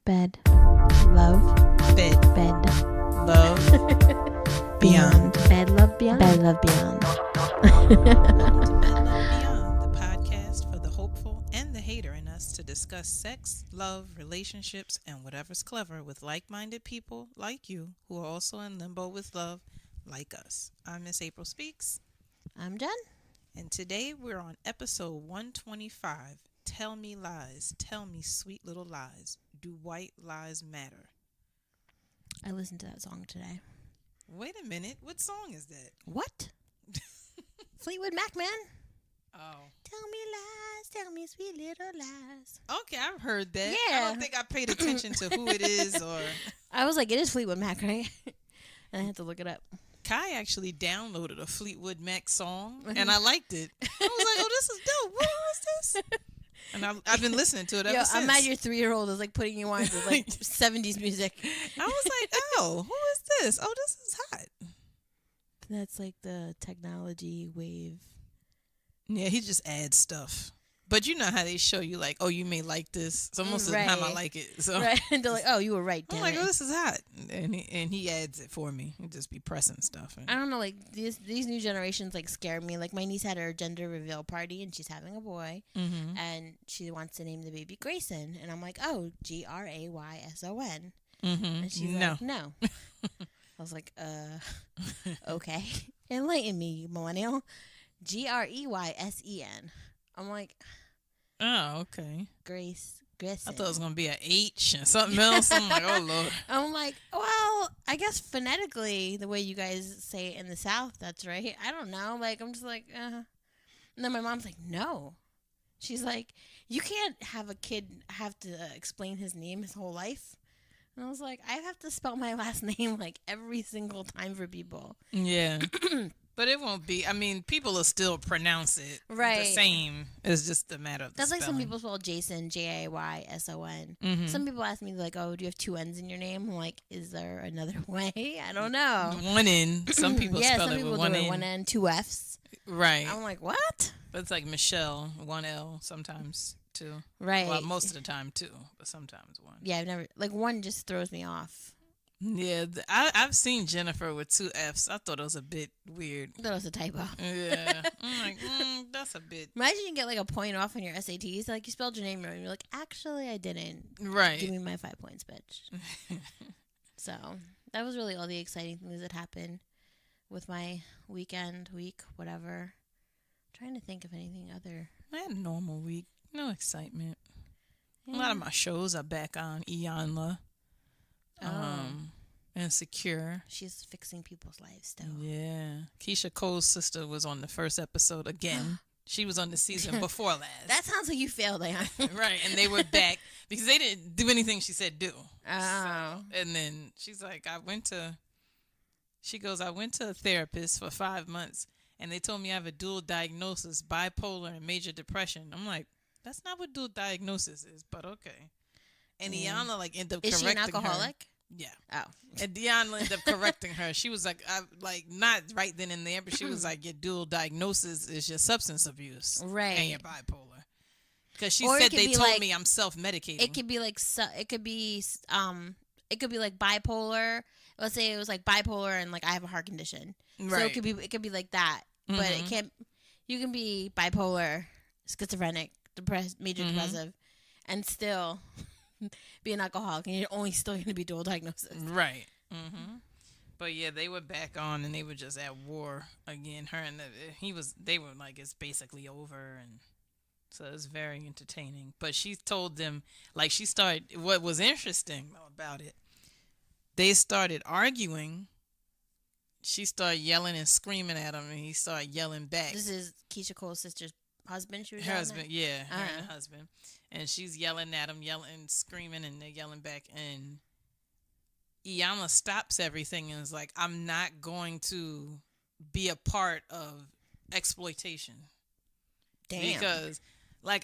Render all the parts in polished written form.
Bed. Love. Bed. Bed. Love. Beyond. Bed, love, beyond. Bed, love, beyond. Welcome to Bed, Love, Beyond, the podcast for the hopeful and the hater in us to discuss sex, love, relationships, and whatever's clever with like-minded people like you who are also in limbo with love like us. I'm Miss April Speaks. I'm Jen. And today we're on episode 125. Tell me lies. Tell me sweet little lies. Do white lies matter? I listened to that song today. Wait a minute. What song is that? What? Fleetwood Mac, man. Oh. Tell me lies, tell me sweet little lies. Okay, I've heard that. Yeah. I don't think I paid attention to who it is or... I was like, it is Fleetwood Mac, right? And I had to look it up. Kai actually downloaded a Fleetwood Mac song, and I liked it. I was like, oh, this is dope. What was this? And I've been listening to it ever since. I'm mad your 3-year-old is like putting you on to like 70s music. I was like, oh, who is this? Oh, this is hot. That's like the technology wave. Yeah, he just adds stuff. But you know how they show you like, oh, you may like this. So most of the time I like it. So right. And they're like, oh, you were right, damn I'm like, it. oh, this is hot. And he adds it for me. He just be pressing stuff. I don't know, like these new generations like scare me. Like my niece had her gender reveal party and she's having a boy, and she wants to name the baby Grayson, and I'm like, oh, Grayson. And she's like, no. I was like, okay, enlighten me, millennial. Greysen. I'm like, oh, okay. Grayson. I thought it was going to be an H and something else. I'm like, oh, Lord. I'm like, well, I guess phonetically, the way you guys say it in the South, that's right. I don't know. Like, I'm just like, And then my mom's like, no. She's like, you can't have a kid have to explain his name his whole life. And I was like, I have to spell my last name like every single time for people. Yeah. But it won't be. I mean, people will still pronounce it the same. It's just a matter of the That's spelling. like some people spell Jason, Jayson. Some people ask me, like, oh, do you have 2 N's in your name? I'm like, is there another way? I don't know. 1 N. Some people spell it with 1 N. 1 N, 2 F's. Right. I'm like, what? But it's like Michelle, 1 L sometimes, too. Right. Well, most of the time, 2, but sometimes 1. Yeah, I've never, like, 1 just throws me off. Yeah, I've seen Jennifer with 2 F's. I thought it was a bit weird. I thought it was a typo. Yeah. I'm like, that's a bit. Imagine you get like a point off on your SATs. Like you spelled your name wrong. And you're like, actually, I didn't. Right. Give me my 5 points, bitch. So that was really all the exciting things that happened with my week, whatever. I'm trying to think of anything other. I had a normal week. No excitement. Yeah. A lot of my shows are back on Iyanla. Insecure. She's fixing people's lives still. Yeah. Keisha Cole's sister was on the first episode again. She was on the season before last. That sounds like you failed, Ayan. Right. And they were back because they didn't do anything she said do. Oh. So, and then she's like, I went to a therapist for 5 months and they told me I have a dual diagnosis, bipolar and major depression. I'm like, that's not what dual diagnosis is, but okay. And Iyanla like ended up correcting her. Is she an alcoholic? Yeah. Oh. And Iyanla ended up correcting her. She was like, not right then and there, but she was like, your dual diagnosis is your substance abuse. Right. And your bipolar. Because she Or said they told like, me I'm self-medicating. It could be like, it could be like bipolar. Let's say it was like bipolar and like I have a heart condition. Right. So it could be like that. But it can't, you can be bipolar, schizophrenic, depressed, major depressive, and still be an alcoholic, and you're only still going to be dual diagnosis. Right. But yeah, they were back on, and they were just at war again. Her and they were like, it's basically over, and so it's very entertaining. But she told them, like, what was interesting about it, they started arguing. She started yelling and screaming at him, and he started yelling back. This is Keisha Cole's sister's husband. Her husband, yeah, her and husband. And she's yelling at him, screaming, and they're yelling back. And Iyanla stops everything and is like, I'm not going to be a part of exploitation. Damn. Because, like,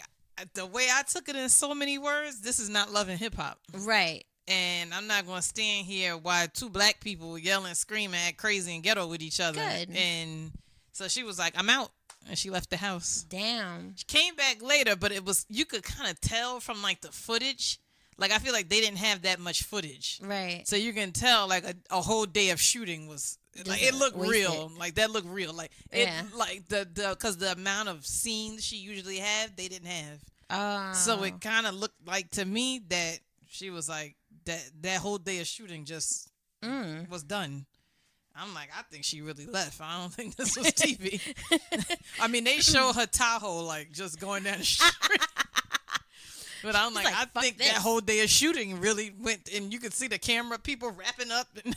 the way I took it in so many words, this is not love and hip-hop. Right. And I'm not going to stand here while 2 black people yelling, screaming, act crazy, and ghetto with each other. Good. And so she was like, I'm out. And she left the house. Damn. She came back later, but you could kind of tell from like the footage, Like, I feel like they didn't have that much footage. Right. So you can tell, like, a whole day of shooting was, like, it looked real. Like, that looked real. Like, it, like, because the amount of scenes she usually had, they didn't have. So it kind of looked like to me that she was like, that whole day of shooting just was done. I'm like, I think she really left. I don't think this was TV. I mean, they show her Tahoe, like, just going down the street. But I'm like, I think that whole day of shooting really went, and you could see the camera people wrapping up and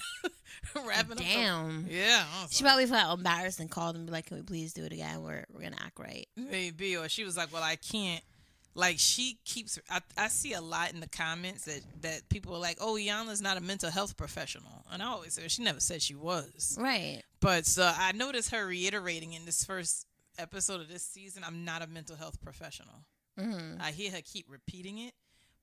wrapping up. Damn. Yeah. She probably felt embarrassed and called and be like, can we please do it again? We're going to act right. Maybe. Or she was like, well, I can't. Like, she keeps, I see a lot in the comments that people are like, oh, Iyanla's not a mental health professional. And I always say, she never said she was. Right. But so I noticed her reiterating in this first episode of this season, I'm not a mental health professional. Mm-hmm. I hear her keep repeating it,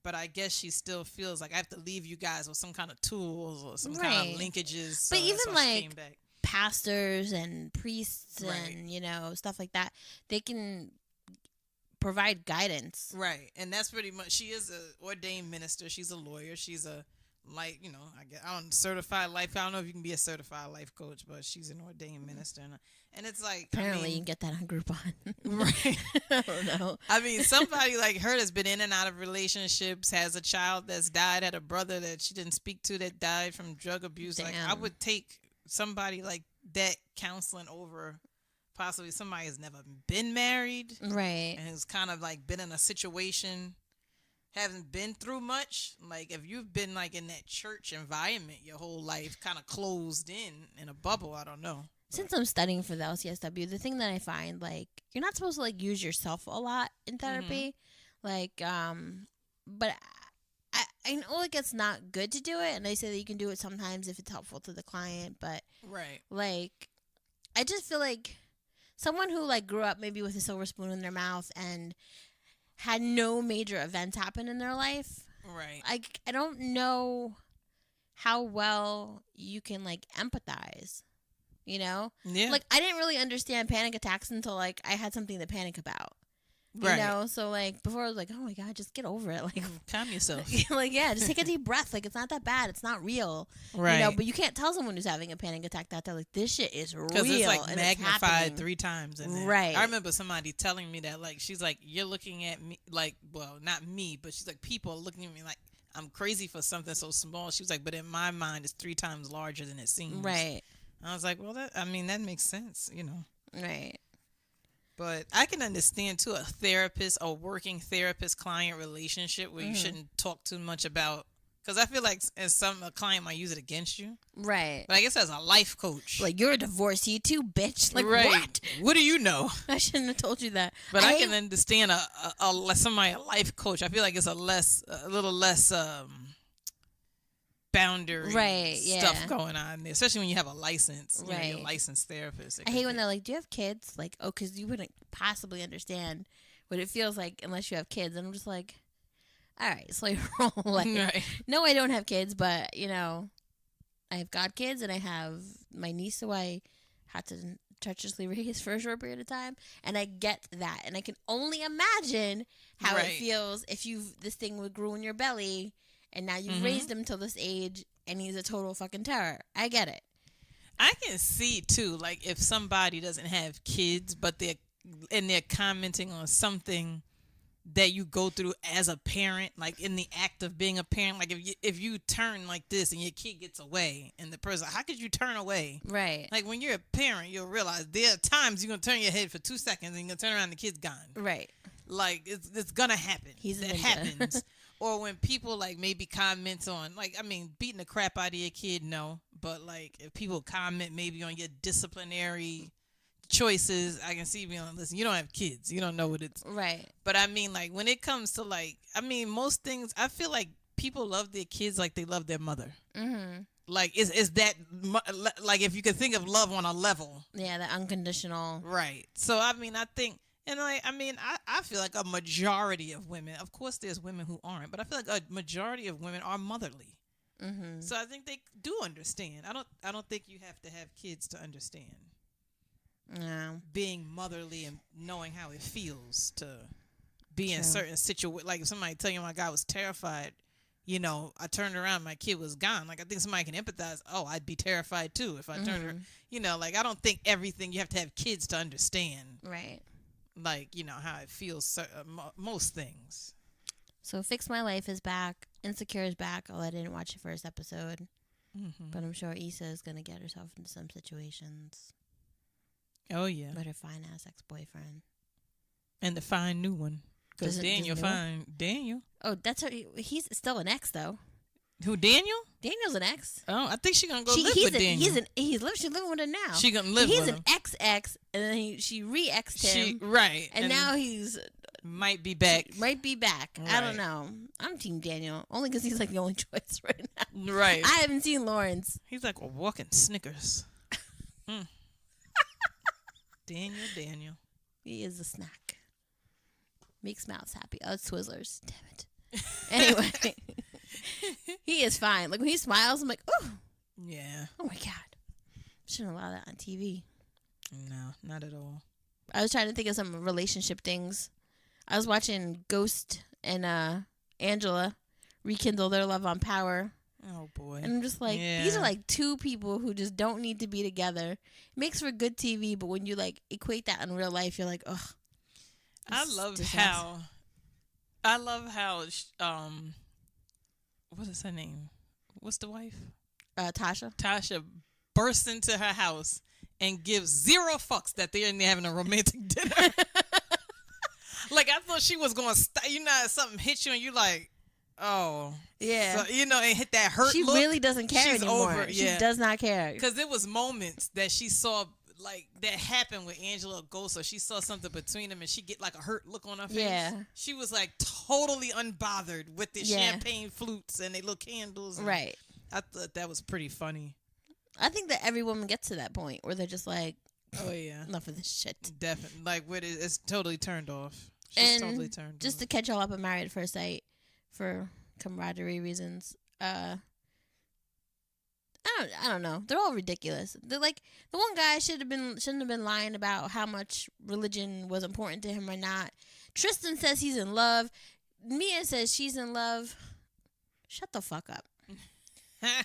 but I guess she still feels like I have to leave you guys with some kind of tools or some kind of linkages. But even like pastors and priests and, you know, stuff like that, they can provide guidance. Right. And that's pretty much, she is a ordained minister. She's a lawyer. She's a, like, you know, I don't certified life. I don't know if you can be a certified life coach, but she's an ordained minister. And it's like, apparently you can get that on Groupon. Right. I don't know. I mean, somebody like her that's been in and out of relationships, has a child that's died, had a brother that she didn't speak to that died from drug abuse. Damn. Like, I would take somebody like that counseling over possibly somebody who's never been married. Right. And who's kind of like been in a situation, haven't been through much. Like, if you've been like in that church environment your whole life, kind of closed in a bubble, I don't know. Since I'm studying for the LCSW, the thing that I find, like, you're not supposed to, like, use yourself a lot in therapy. Mm-hmm. Like, but I know, like, it's not good to do it. And they say that you can do it sometimes if it's helpful to the client. But, like, I just feel like someone who, like, grew up maybe with a silver spoon in their mouth and had no major events happen in their life. Right. I don't know how well you can, like, empathize. You know? Yeah. Like, I didn't really understand panic attacks until, like, I had something to panic about. You know? So, like, before I was like, oh, my God, just get over it. Like, calm yourself. Like, yeah, just take a deep breath. Like, it's not that bad. It's not real. Right. You know? But you can't tell someone who's having a panic attack that they're like, this shit is real. Because it's, like, and magnified it's 3 times. Right. I remember somebody telling me that, like, she's like, you're looking at me, like, well, not me, but she's like, people are looking at me like, I'm crazy for something so small. She was like, but in my mind, it's 3 times larger than it seems. Right. I was like, well, that makes sense, you know. Right. But I can understand, too, a working therapist-client relationship where you shouldn't talk too much about, because I feel like a client might use it against you. Right. But I guess as a life coach. Like, you're a divorcee too, bitch. Like, right. What? What do you know? I shouldn't have told you that. But I can understand a life coach. I feel like it's a little less boundary stuff going on there, especially when you have a license, you know, you're a licensed therapist. I hate when they're like, do you have kids? Like, oh, because you wouldn't possibly understand what it feels like unless you have kids. And I'm just like, all right, slow your roll. Like, no, I don't have kids, but, you know, I have godkids and I have my niece who I had to treacherously raise for a short period of time. And I get that. And I can only imagine how it feels if this thing would grow in your belly. And now you've raised him till this age, and he's a total fucking terror. I get it. I can see, too, like, if somebody doesn't have kids, but they're commenting on something that you go through as a parent, like, in the act of being a parent. Like, if you turn like this and your kid gets away, and the person, how could you turn away? Right. Like, when you're a parent, you'll realize there are times you're going to turn your head for 2 seconds, and you're going to turn around and the kid's gone. Right. Like, it's going to happen. That happens. Or when people, like, maybe comment on, like, I mean, beating the crap out of your kid, no. But, like, if people comment maybe on your disciplinary choices, I can see being like, listen, you don't have kids. You don't know what it's. Right. But, I mean, like, when it comes to, like, I mean, most things, I feel like people love their kids like they love their mother. Mm-hmm. Like, is that, like, if you could think of love on a level. Yeah, the unconditional. Right. So, I mean, I think. And I feel like a majority of women, of course there's women who aren't, but I feel like a majority of women are motherly. Mm-hmm. So I think they do understand. I don't think you have to have kids to understand. No. Being motherly and knowing how it feels to be in certain situations. Like if somebody tell you my guy was terrified you know, I turned around, my kid was gone. Like, I think somebody can empathize. Oh, I'd be terrified too if I turned around. You know, like, I don't think everything you have to have kids to understand. Right. Like, you know, how it feels, most things. So Fix My Life is back. Insecure is back. Oh, I didn't watch the first episode. But I'm sure Issa is going to get herself into some situations. Oh, yeah. With her fine-ass ex-boyfriend. And the fine new one. Because Daniel fine. Daniel. Oh, that's her. He's still an ex, though. Who, Daniel? Daniel's an ex. Oh, I think she's going to go live with Daniel. She's living with him now. She's going to live with him. He's an ex-ex, and then she re-exed him. Right. And now he's... Might be back. Right. I don't know. I'm Team Daniel. Only because he's like the only choice right now. Right. I haven't seen Lawrence. He's like a walking Snickers. Daniel. He is a snack. Makes mouths happy. Oh, it's Twizzlers. Damn it. Anyway. He is fine. Like when he smiles, I'm like, oh. Yeah. Oh my God. Shouldn't allow that on TV. No, not at all. I was trying to think of some relationship things. I was watching Ghost and Angela rekindle their love on Power. Oh, boy. And I'm just like, these are like two people who just don't need to be together. It makes for good TV, but when you like equate that in real life, you're like, ugh. I love how, what is her name? What's the wife? Tasha. Tasha bursts into her house and gives zero fucks that they're having a romantic dinner. Like, I thought she was going to, you know, something hit you and you like, oh. Yeah. So, you know, and hit that hurt She look. really doesn't care anymore. Over, she does not care. Because there was moments that she saw, like, that happened with Angela Ghost, or she saw something between them and she get, like, a hurt look on her face. Yeah. She was, like, totally unbothered with the champagne flutes and they little candles. Right. I thought that was pretty funny. I think that every woman gets to that point where they're just like, oh, yeah. Enough of this shit. Definitely. Like, it's totally turned off. She's totally turned just off. To catch y'all up on Married at First Sight for camaraderie reasons, I don't know. They're all ridiculous. They're like, the one guy shouldn't have been lying about how much religion was important to him or not. Tristan says he's in love. Mia says she's in love. Shut the fuck up.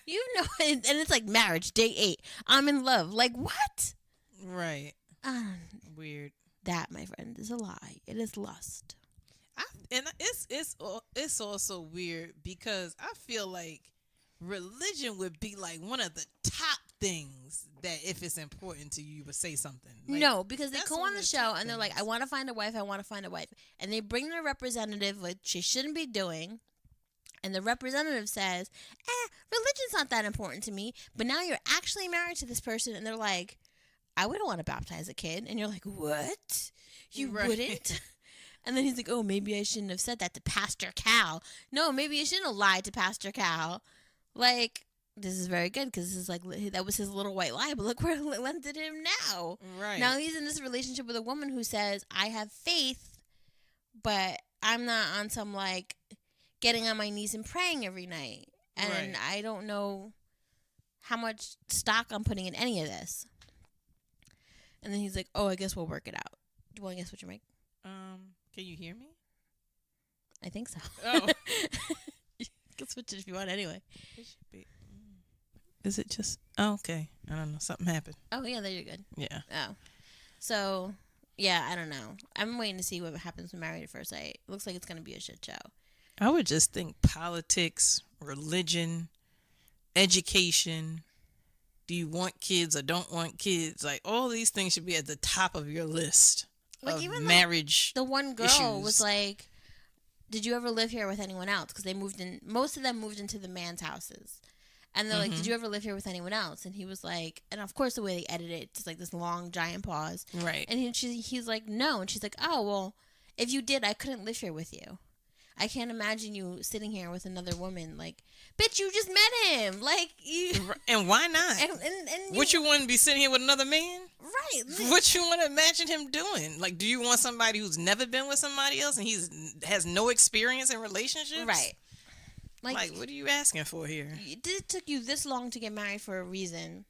You know, and it's like marriage, day 8. I'm in love. Like, what? Right. Weird. That, my friend, is a lie. It is lust. And it's also weird because I feel like religion would be like one of the top things that if it's important to you, you would say something. Like, no, because they go on the show and they're like, I want to find a wife, and they bring their representative, which she shouldn't be doing. And the representative says, religion's not that important to me. But now you're actually married to this person. And they're like, I wouldn't want to baptize a kid. And you're like, what? You wouldn't? And then he's like, oh, maybe I shouldn't have said that to Pastor Cal. No, maybe you shouldn't have lied to Pastor Cal. Like, this is very good because this is like, that was his little white lie. But look where it landed him now. Right. Now he's in this relationship with a woman who says, I have faith, but I'm not on some like getting on my knees and praying every night. And I don't know how much stock I'm putting in any of this. And then he's like, oh, I guess we'll work it out. Do you want to guess what your mic? Can you hear me? I think so. Oh. You can switch it if you want anyway. It should be. Is it just... Oh, okay. I don't know. Something happened. Oh, yeah, there you're good. Yeah. Oh. So, yeah, I don't know. I'm waiting to see what happens with Married at First Sight. It looks like it's going to be a shit show. I would just think politics, religion, education, do you want kids or don't want kids? Like, all these things should be at the top of your list of even marriage the one girl issues. Was like, did you ever live here with anyone else? Because most of them moved into the man's houses. And they're like, did you ever live here with anyone else? And he was like, and of course the way they edit it, it's like this long, giant pause. Right. And he's like, no. And she's like, oh, well, if you did, I couldn't live here with you. I can't imagine you sitting here with another woman. Like, bitch, you just met him. Like, you. And why not? And what you want to be sitting here with another man? Right. What you want to imagine him doing? Like, do you want somebody who's never been with somebody else and has no experience in relationships? Right. Like, what are you asking for here? It took you this long to get married for a reason.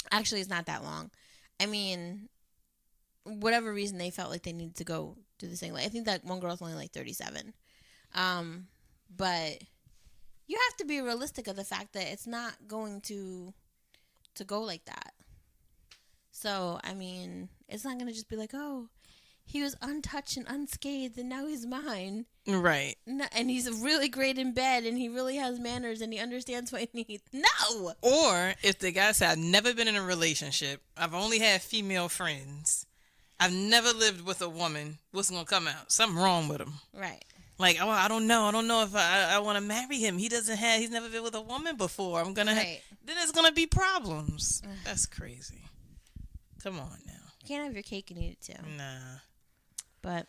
Actually, it's not that long. I mean, whatever reason they felt like they needed to go do this thing. Like, I think that one girl's only like 37. But you have to be realistic of the fact that it's not going to go like that. So, I mean, it's not going to just be like, oh, he was untouched and unscathed and now he's mine. Right. No, and he's really great in bed and he really has manners and he understands what he needs. No! Or if the guy said, I've never been in a relationship, I've only had female friends, I've never lived with a woman, what's going to come out? Something wrong with him. Right. Like, oh, I don't know if I want to marry him. He's never been with a woman before. I'm going to then there's going to be problems. That's crazy. Come on now. You can't have your cake and eat it too. Nah. But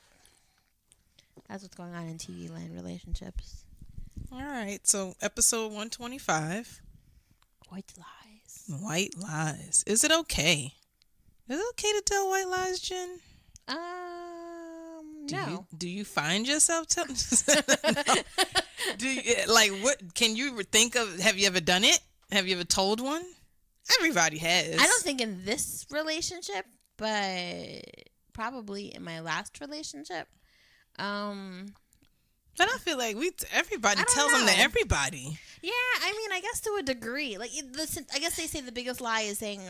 that's what's going on in TV land relationships. All right. So episode 125. White lies. White lies. Is it okay? Is it okay to tell white lies, Jen? No. Do you find yourself telling? Do you, like, what can you think of? Have you ever done it? Have you ever told one? Everybody has. I don't think in this relationship, but probably in my last relationship. But I feel like everybody tells them to everybody. Yeah, I mean, I guess to a degree. Like, I guess they say the biggest lie is saying,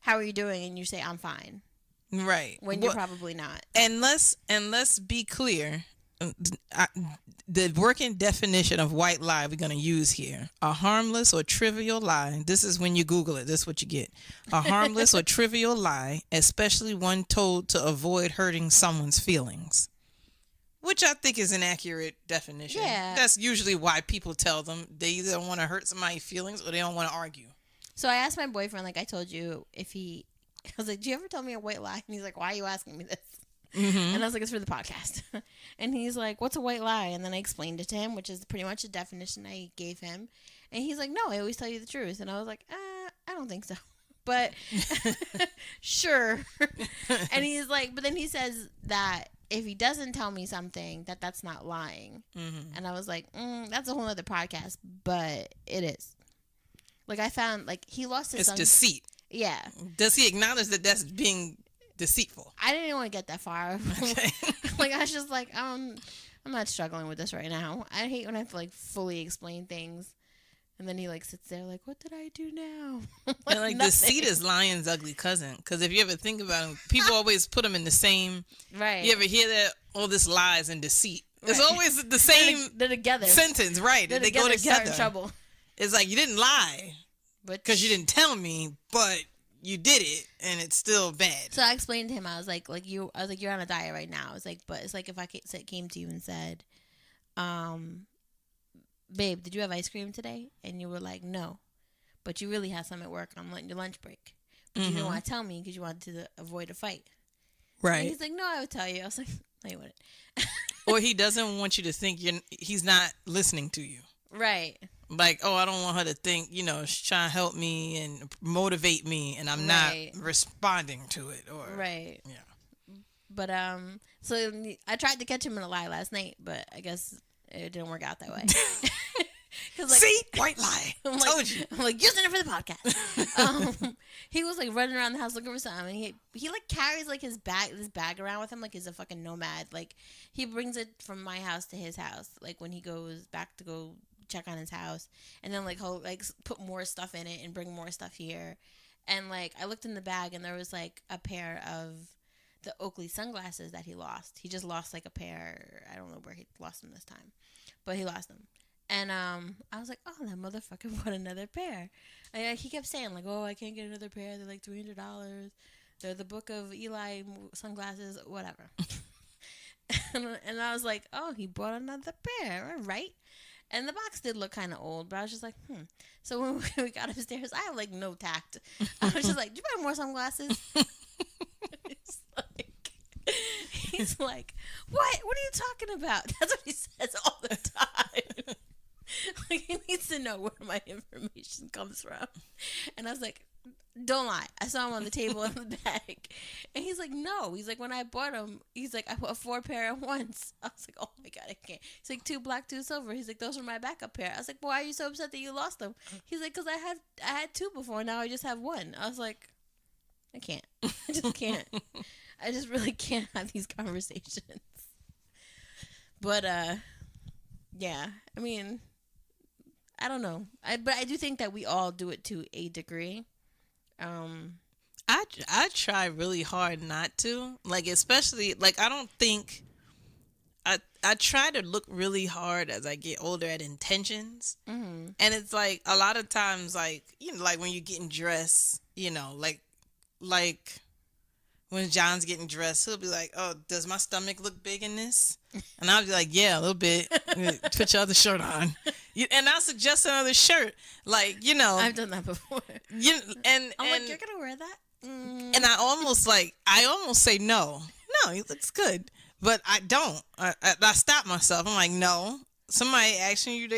"How are you doing?" and you say, "I'm fine." Right. When you're probably not. And let's be clear. The working definition of white lie we're going to use here. A harmless or trivial lie. This is when you Google it. This is what you get. A harmless or trivial lie, especially one told to avoid hurting someone's feelings. Which I think is an accurate definition. Yeah. That's usually why people tell them. They either don't want to hurt somebody's feelings or they don't want to argue. So I asked my boyfriend, like I told you, I was like, do you ever tell me a white lie? And he's like, why are you asking me this? Mm-hmm. And I was like, it's for the podcast. And he's like, what's a white lie? And then I explained it to him, which is pretty much the definition I gave him. And he's like, no, I always tell you the truth. And I was like, I don't think so. But sure. And he's like, but then he says that if he doesn't tell me something, that's not lying. Mm-hmm. And I was like, that's a whole other podcast, but it is. Like, I found, like, he lost his son. It's deceit. Yeah. Does he acknowledge that that's being deceitful? I didn't want to get that far. Okay. Like, I was just like, I'm not struggling with this right now. I hate when I have to, like, fully explain things. And then he, like, sits there like, what did I do now? And, like, deceit is lying's ugly cousin. Because if you ever think about it, people always put them in the same. Right. You ever hear that? All this lies and deceit. Right. It's always the same they're together. Sentence, right. They go together. Start in trouble. It's like, you didn't lie because you didn't tell me, but you did it, and it's still bad. So I explained to him, I was like, you're on a diet right now. I was like, but it's like if I came to you and said, babe, did you have ice cream today? And you were like, no, but you really had some at work on your lunch break. But you didn't want to tell me because you wanted to avoid a fight. Right. And he's like, no, I would tell you. I was like, no, you wouldn't. Or he doesn't want you to think he's not listening to you. Right. Like, oh, I don't want her to think, she's trying to help me and motivate me, and I'm not responding to it. Or right. Yeah. But so I tried to catch him in a lie last night, but I guess it didn't work out that way. Like, see, white lie. Told you. I'm like, using it for the podcast. He was like running around the house looking for something. And he like carries like this bag around with him like he's a fucking nomad. Like he brings it from my house to his house. Like when he goes back to go check on his house, and then like he'll like put more stuff in it and bring more stuff here. And like I looked in the bag and there was like a pair of the Oakley sunglasses that he lost. He just lost like a pair. I don't know where he lost them this time, but he lost them. And I was like, oh, that motherfucker bought another pair. And he kept saying like, oh, I can't get another pair. They're like $300. They're the Book of Eli sunglasses, whatever. And I was like, oh, he bought another pair, all right. And the box did look kind of old, but I was just like, So when we got upstairs, I have like no tact. I was just like, did you buy more sunglasses? He's like, what? What are you talking about? That's what he says all the time. Like, he needs to know where my information comes from. And I was like, don't lie. I saw him on the table in the bag. And he's like, no. He's like, when I bought them, he's like, I bought 4 pair at once. I was like, oh my God, I can't. He's like, 2 black, 2 silver. He's like, those were my backup pair. I was like, why are you so upset that you lost them? He's like, because I had 2 before. Now I just have 1. I was like, I can't. I just can't. I just really can't have these conversations. But, yeah. I mean, I don't know. But I do think that we all do it to a degree. I try really hard not to. Like, especially, like, I don't think I try to look really hard as I get older at intentions. Mm-hmm. And it's like a lot of times, like, you know, like when you're getting dressed, you know, like when John's getting dressed, he'll be like, "Oh, does my stomach look big in this?" And I'll be like, "Yeah, a little bit. Put your other shirt on." And I'll suggest another shirt. Like, you know, I've done that before. And I'm like, "You're gonna wear that?" And I almost say no. No, it looks good. But I don't. I stop myself. I'm like, no. Somebody asking you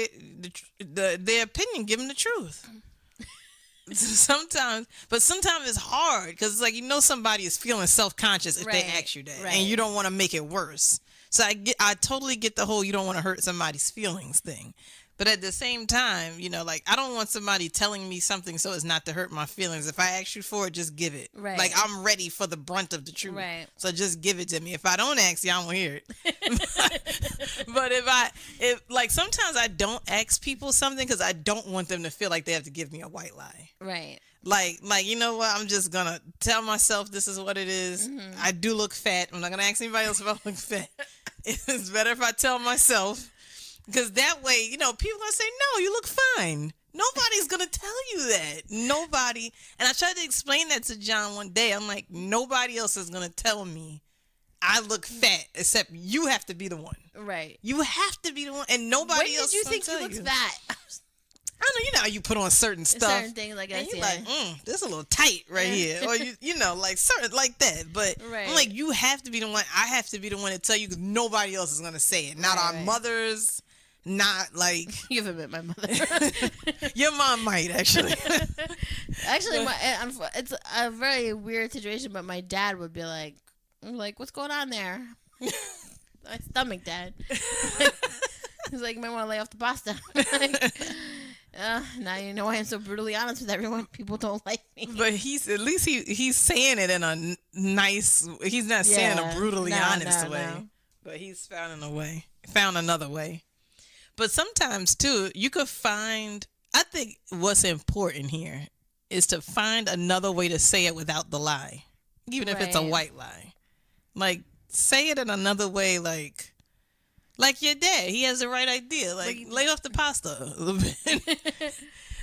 their opinion, give them the truth. Sometimes it's hard because it's like, you know, somebody is feeling self-conscious if they ask you that, and you don't want to make it worse. So I totally get the whole you don't want to hurt somebody's feelings thing. But at the same time, you know, like, I don't want somebody telling me something so as not to hurt my feelings. If I ask you for it, just give it. Right. Like, I'm ready for the brunt of the truth. Right. So just give it to me. If I don't ask you, I won't hear it. But if like, sometimes I don't ask people something because I don't want them to feel like they have to give me a white lie. Right. Like, you know what? I'm just going to tell myself this is what it is. Mm-hmm. I do look fat. I'm not going to ask anybody else if I look fat. It's better if I tell myself. Because that way, you know, people are going to say, no, you look fine. Nobody's going to tell you that. Nobody. And I tried to explain that to John one day. I'm like, nobody else is going to tell me I look fat except you have to be the one. Right. You have to be the one. And nobody else will tell you. When did you think you look fat? I don't know. You know how you put on certain stuff. Certain things like that. And you're like, this is a little tight right here. Or, you know, like certain like that. But I'm like, you have to be the one. I have to be the one to tell you because nobody else is going to say it. Not our mothers. Not like you haven't met my mother. Your mom might actually. Actually, it's a very weird situation. But my dad would be like, "What's going on there?" My stomach, Dad. He's like, "You might want to lay off the pasta." Now you know why I'm so brutally honest with everyone. People don't like me. But he's saying it in a nice. He's not saying it a brutally honest way. No. But he's found another way. But sometimes, too, you could find, I think what's important here is to find another way to say it without the lie, even if it's a white lie. Like, say it in another way, like your dad. He has the right idea. Like, lay off the pasta a little bit.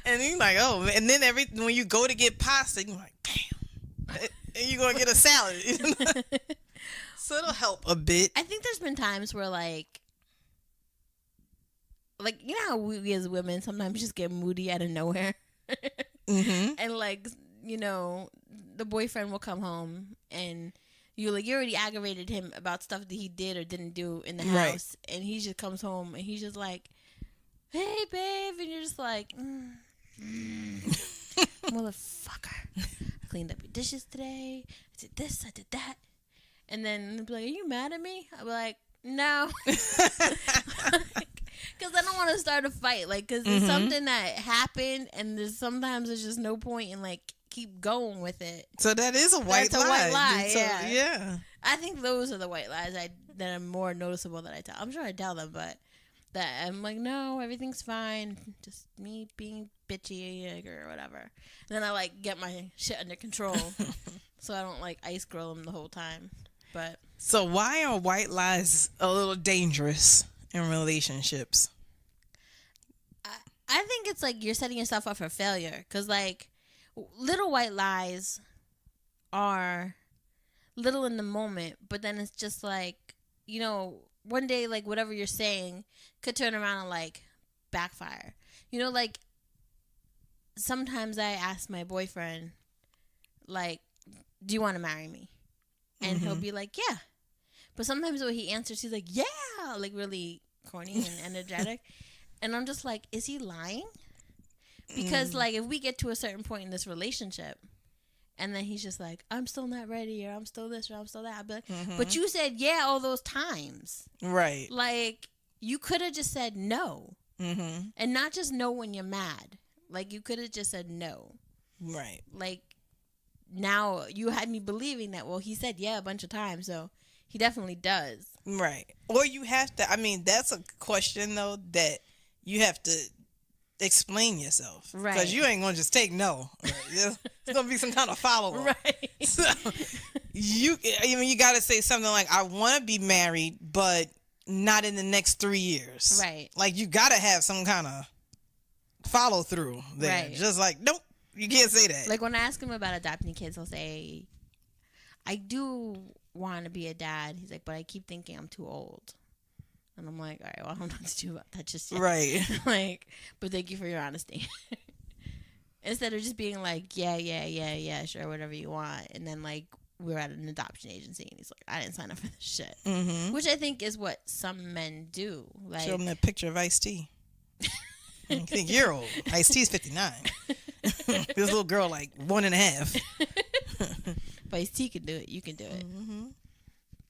And you're like, oh, and then when you go to get pasta, you're like, damn. And you're going to get a salad. So it'll help a bit. I think there's been times where, like, you know how we as women sometimes just get moody out of nowhere? Mm-hmm. And, like, you know, the boyfriend will come home and you already aggravated him about stuff that he did or didn't do in the house. And he just comes home and he's just like, hey, babe. And you're just like, motherfucker. I cleaned up your dishes today. I did this, I did that. And then they'll be like, are you mad at me? I'll be like, no. Because I don't want to start a fight. Like, because it's something that happened and sometimes there's just no point in, like, keep going with it. So that is a white lie. That's a white lie, so, yeah. I think those are the white lies that are more noticeable that I tell. I'm sure I tell them, but that I'm like, no, everything's fine. Just me being bitchy or whatever. And then I, like, get my shit under control so I don't, like, ice grill them the whole time. But so why are white lies a little dangerous in relationships? I think it's like you're setting yourself up for failure. Because, like, little white lies are little in the moment, but then it's just like, you know, one day, like, whatever you're saying could turn around and, like, backfire. You know, like, sometimes I ask my boyfriend, like, do you want to marry me? And he'll be like, yeah. But sometimes when he answers, he's like, yeah, like, really corny and energetic. And I'm just like, is he lying? Because, like, if we get to a certain point in this relationship and then he's just like, I'm still not ready, or I'm still this, or I'm still that, I'll be like, but you said yeah all those times. Right. Like, you could have just said no. And not just no when you're mad. Like, you could have just said no. Right. Like, now you had me believing that, well, he said yeah a bunch of times, so he definitely does. Right. Or you have to, I mean, that's a question, though, that you have to explain yourself. Right. Because you ain't going to just take no. There's going to be some kind of follow-up. Right. So, you got to say something like, I want to be married, but not in the next 3 years. Right. Like, you got to have some kind of follow-through there. Right. Just like, nope, you can't say that. Like, when I ask him about adopting kids, he'll say, I do want to be a dad. He's like, but I keep thinking I'm too old. And I'm like, all right, well, I don't know what to do about that just yet. Right. Like, but thank you for your honesty. Instead of just being like, yeah, sure, whatever you want. And then, like, we're at an adoption agency, and he's like, I didn't sign up for this shit. Mm-hmm. Which I think is what some men do. Like, show them that picture of Ice-T. You think you're old. Ice-T's 59. This little girl, like, 1.5. But Ice-T can do it. You can do it.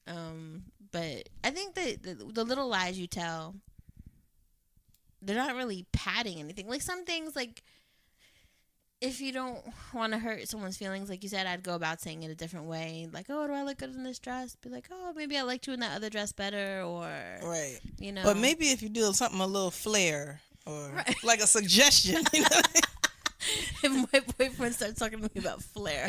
Mm-hmm. But I think that the little lies you tell, they're not really padding anything. Like, some things, like, if you don't want to hurt someone's feelings, like you said, I'd go about saying it a different way. Like, oh, do I look good in this dress? Be like, oh, maybe I liked you in that other dress better, or, right. You know. But maybe if you do something a little flair, or right. like a suggestion, you know. If my boyfriend starts talking to me about flair,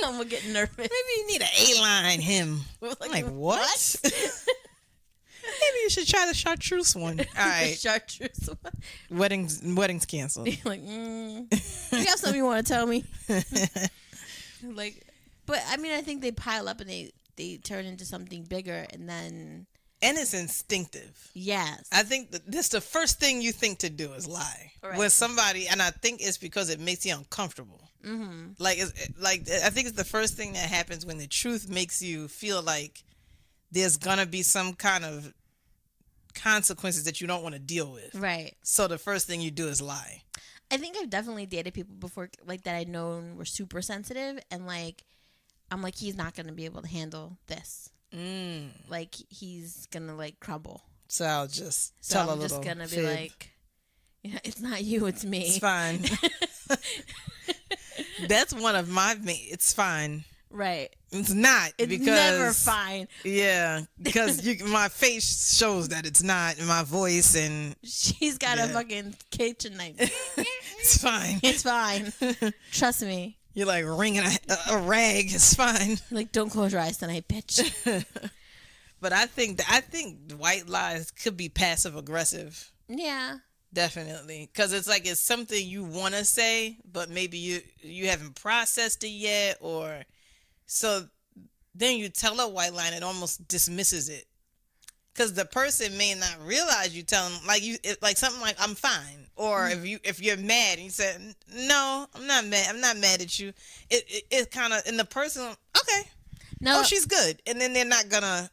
I'm gonna get nervous. Maybe you need an A-line him. Like what? Maybe you should try the chartreuse one. All right. Chartreuse one. Wedding's canceled. Like, you have something you want to tell me? Like, but I mean, I think they pile up and they turn into something bigger, and then. And it's instinctive. Yes. I think this the first thing you think to do is lie. Right. With somebody, and I think it's because it makes you uncomfortable. Mm-hmm. Like, I think it's the first thing that happens when the truth makes you feel like there's gonna be some kind of consequences that you don't want to deal with. Right. So the first thing you do is lie. I think I've definitely dated people before, like, that I'd known were super sensitive, and like, I'm like, he's not gonna be able to handle this. Like, he's gonna, like, crumble. So I'll just tell I'm just gonna be like, yeah, it's not you, it's me. It's fine. That's one of my. It's fine. Right. It's not. It's because never fine. Yeah, because my face shows that it's not, and my voice, and she's got a fucking kitchen knife. It's fine. It's fine. Trust me. You're like wringing a rag. It's fine. Like, don't close your eyes tonight, bitch. But I think white lies could be passive aggressive. Yeah. Definitely, because it's like it's something you want to say, but maybe you haven't processed it yet, or so then you tell a white lie and it almost dismisses it, because the person may not realize you tell them like something like I'm fine, or if you're mad and you say no, I'm not mad at you, it kind of, and the person, okay, no, she's good, and then they're not gonna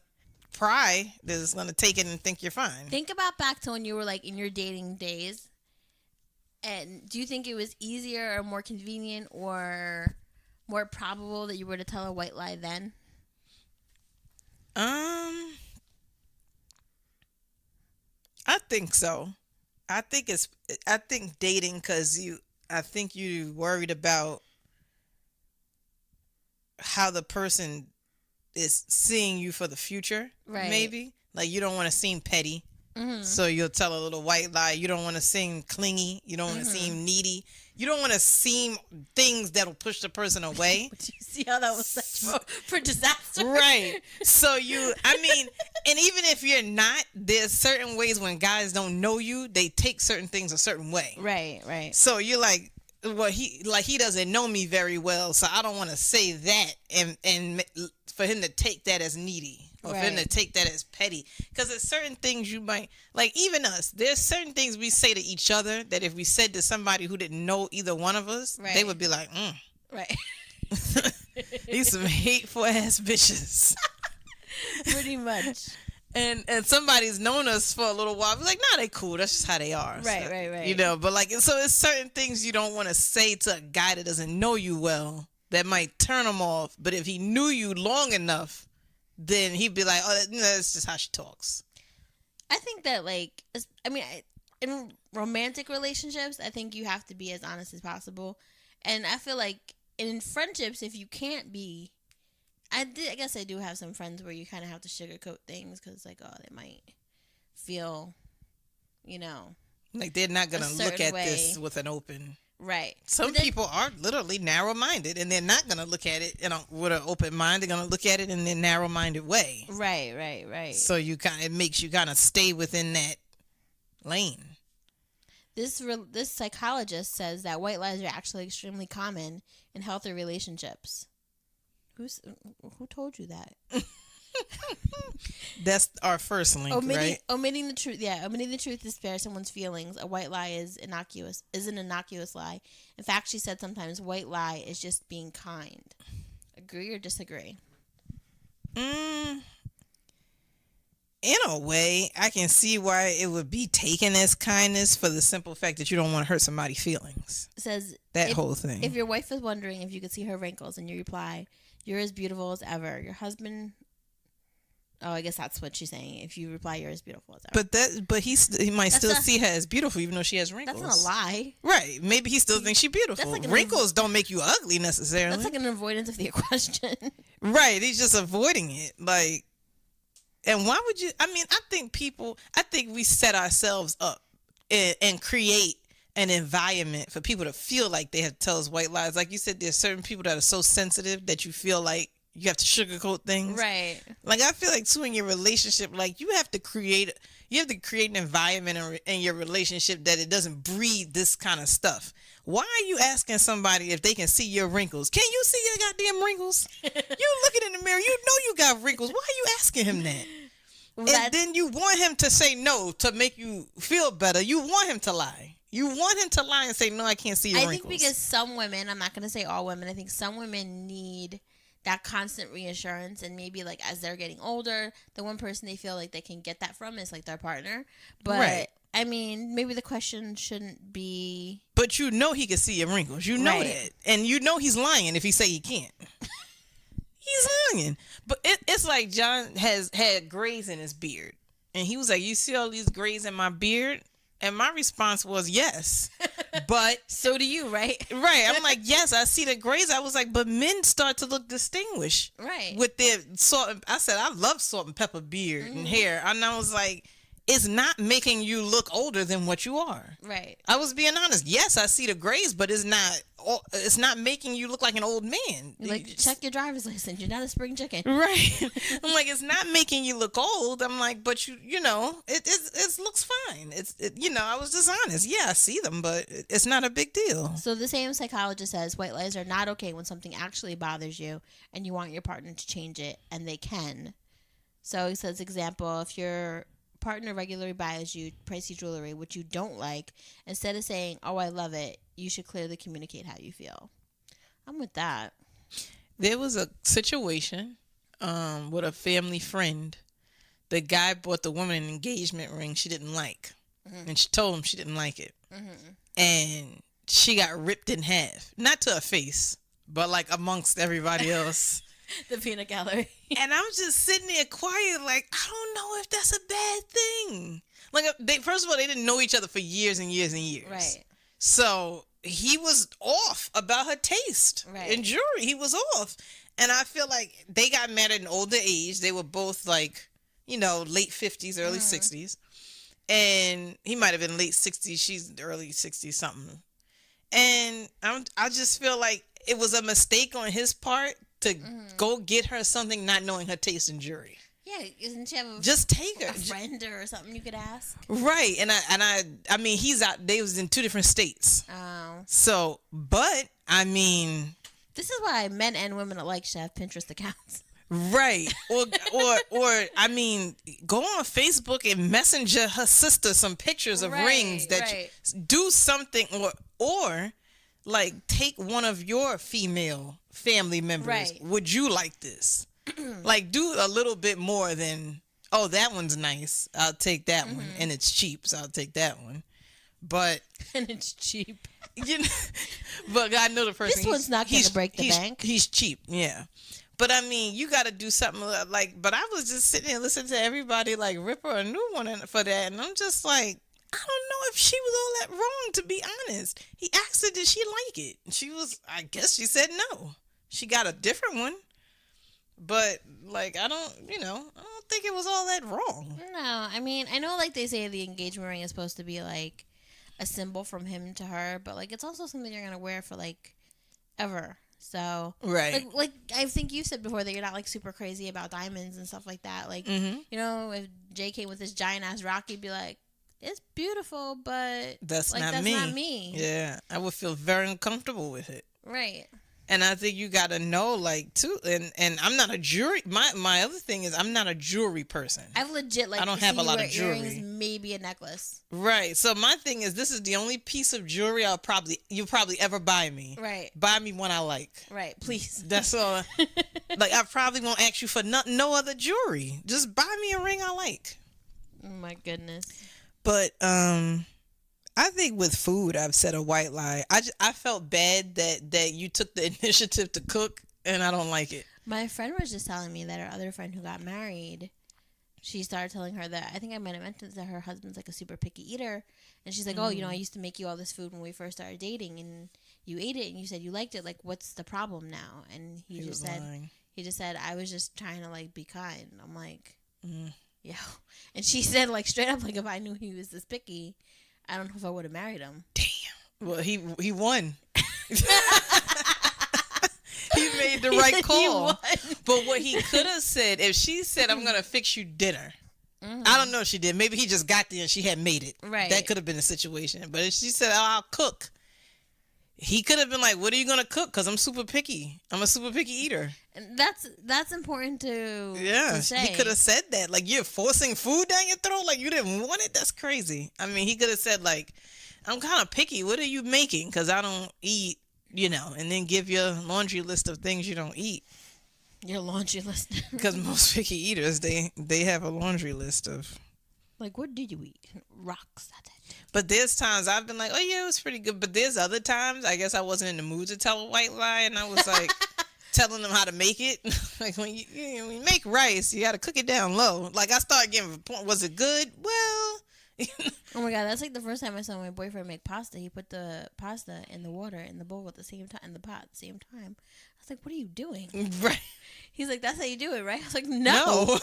pry. They're just gonna take it and think you're fine. Think about back to when you were like in your dating days, and do you think it was easier or more convenient or more probable that you were to tell a white lie then? I think so. I think dating, because I think you worried about how the person is seeing you for the future. Right. Maybe. Like, you don't want to seem petty. Mm-hmm. So you'll tell a little white lie. You don't want to seem clingy. You don't want to seem needy. You don't want to seem things that'll push the person away. Did you see how that was set for disaster? Right. So and even if you're not, there's certain ways when guys don't know you, they take certain things a certain way. Right. So you're like, well, he doesn't know me very well, so I don't want to say that and for him to take that as needy, or for him to take that as petty. Because there's certain things you might, like, even us, there's certain things we say to each other that if we said to somebody who didn't know either one of us, they would be like, Right. These some hateful ass bitches. Pretty much. And somebody's known us for a little while. We're like, nah, they cool. That's just how they are. Right. You know, but like, so it's certain things you don't want to say to a guy that doesn't know you well that might turn him off. But if he knew you long enough, then he'd be like, oh, that's just how she talks. I think that, like, in romantic relationships, I think you have to be as honest as possible. And I feel like in friendships, if you can't be, I guess I do have some friends where you kind of have to sugarcoat things because, like, oh, they might feel, Like they're not gonna look at this with an open. Right. Some people are literally narrow-minded, and they're not gonna look at it with an open mind. They're gonna look at it in their narrow-minded way. Right. So it makes you kind of stay within that lane. This psychologist says that white lies are actually extremely common in healthy relationships. Who told you that? That's our first link, right? Omitting the truth. Yeah, omitting the truth to spare someone's feelings. A white lie is an innocuous lie. In fact, she said sometimes white lie is just being kind. Agree or disagree? In a way, I can see why it would be taken as kindness for the simple fact that you don't want to hurt somebody's feelings. It says whole thing. If your wife is wondering if you could see her wrinkles and you reply, "You're as beautiful as ever." Your husband. Oh, I guess that's what she's saying. If you reply, "You're as beautiful as ever." But he might still see her as beautiful even though she has wrinkles. That's not a lie. Right. Maybe he still thinks she's beautiful. Wrinkles don't make you ugly necessarily. That's like an avoidance of the question. Right. He's just avoiding it. Like, and why would you? I mean, I think we set ourselves up and create an environment for people to feel like they have to tell us white lies. Like you said, there's certain people that are so sensitive that you feel like you have to sugarcoat things. Right. Like I feel like too in your relationship, like you have to create an environment in your relationship that it doesn't breed this kind of stuff. Why are you asking somebody if they can see your wrinkles? Can you see your goddamn wrinkles? You looking in the mirror, you know you got wrinkles. Why are you asking him that? And then you want him to say no to make you feel better. You want him to lie. You want him to lie and say, "No, I can't see your wrinkles." I think because some women, I'm not going to say all women, I think some women need that constant reassurance, and maybe like as they're getting older, the one person they feel like they can get that from is like their partner. But right. I mean, maybe the question shouldn't be. But you know he can see your wrinkles. You know that, and you know he's lying if he say he can't. He's lying. But it's like John has had grays in his beard, and he was like, "You see all these grays in my beard?" And my response was yes. But so do you, right? Right. I'm like, yes, I see the grays. I was like, but men start to look distinguished. Right. With their salt. I said, I love salt and pepper beard and hair. And I was like, it's not making you look older than what you are. Right. I was being honest. Yes, I see the grays, but it's not making you look like an old man. Like, check your driver's license. You're not a spring chicken. Right. I'm like, it's not making you look old. I'm like, but you know, it looks fine. I was just honest. Yeah, I see them, but it's not a big deal. So the same psychologist says white lies are not okay when something actually bothers you and you want your partner to change it, and they can. So he says, example, if your partner regularly buys you pricey jewelry, which you don't like, instead of saying, "Oh, I love it," you should clearly communicate how you feel. I'm with that. There was a situation with a family friend. The guy bought the woman an engagement ring she didn't like. Mm-hmm. And she told him she didn't like it. Mm-hmm. And she got ripped in half. Not to her face, but like amongst everybody else. The peanut gallery. And I'm just sitting there quiet like, I don't know if that's a bad thing. Like, first of all, they didn't know each other for years and years and years. Right. So he was off about her taste in jewelry. He was off. And I feel like they got married at an older age. They were both like, late 50s, early 60s. And he might have been late 60s. She's early 60s something. And I just feel like it was a mistake on his part to go get her something not knowing her taste in jewelry. Yeah, isn't she have just take her a friend or something you could ask? Right, and I mean he's out. They was in 2 different states. Oh. So, but I mean, this is why men and women alike should have Pinterest accounts. Right, or I mean, go on Facebook and messenger her sister some pictures of rings that you do something, or like take one of your female family members. Right. Would you like this? Like do a little bit more than, oh, that one's nice, I'll take that one, and it's cheap, so I'll take that one. But and it's cheap. But I know the person. This one's not going to break the bank. He's cheap, yeah. But I mean, you got to do something like. But I was just sitting there listening to everybody like rip her a new one for that, and I'm just like, I don't know if she was all that wrong, to be honest. He asked her, did she like it? She was, I guess she said no. She got a different one. But, like, I don't think it was all that wrong. No, I mean, I know, like, they say the engagement ring is supposed to be, like, a symbol from him to her, but like it's also something you're gonna wear for like ever. So Right. like I think you said before that you're not like super crazy about diamonds and stuff like that. Like Mm-hmm. you know, if Jay came with this giant ass rock, you'd be like, it's beautiful, but That's like not that's me. not me. Yeah, I would feel very uncomfortable with it. Right. And I think you got to know, like, too. And I'm not a jewelry. My other thing is I'm not a jewelry person. I've legit like I don't have a lot of earrings, jewelry. maybe a necklace. Right. So my thing is, this is the only piece of jewelry you'll probably ever buy me. Right. Buy me one I like. Right. Please. That's all. Like, I probably won't ask you for no other jewelry. Just buy me a ring I like. Oh my goodness. But I think with food, I've said a white lie. I felt bad that you took the initiative to cook, and I don't like it. My friend was just telling me that her other friend who got married, she started telling her that I think I might have mentioned that her husband's like a super picky eater, and she's like, oh, you know, I used to make you all this food when we first started dating, and you ate it, and you said you liked it. Like, what's the problem now? And he just said, I was just trying to like be kind. I'm like, yeah. And she said like straight up, like if I knew he was this picky, I don't know if I would have married him. Damn. Well, he won. He made the right call. But what he could have said, if she said, I'm going to fix you dinner. I don't know if she did. Maybe he just got there and she had made it. Right. That could have been the situation. But if she said, oh, I'll cook, he could have been like, what are you going to cook? Because I'm super picky. I'm a super picky eater. And that's important to say. He could have said that. Like, you're forcing food down your throat like you didn't want it? That's crazy. I mean, he could have said, like, I'm kind of picky. What are you making? Because I don't eat, you know, and then give your laundry list of things you don't eat. Your laundry list. Because most picky eaters, they have a laundry list of. Like, what did you eat? Rocks. That's it. But there's times I've been like, oh, yeah, it was pretty good. But there's other times, I guess I wasn't in the mood to tell a white lie. And I was like, telling them how to make it. Like, when you make rice, you got to cook it down low. Like, I started getting a point. Was it good? Well. Oh, my God. That's like the first time I saw my boyfriend make pasta. He put the pasta in the water in the bowl at the same time, in the pot at the same time. I was like, what are you doing? Right. He's like, that's how you do it, right? I was like, no.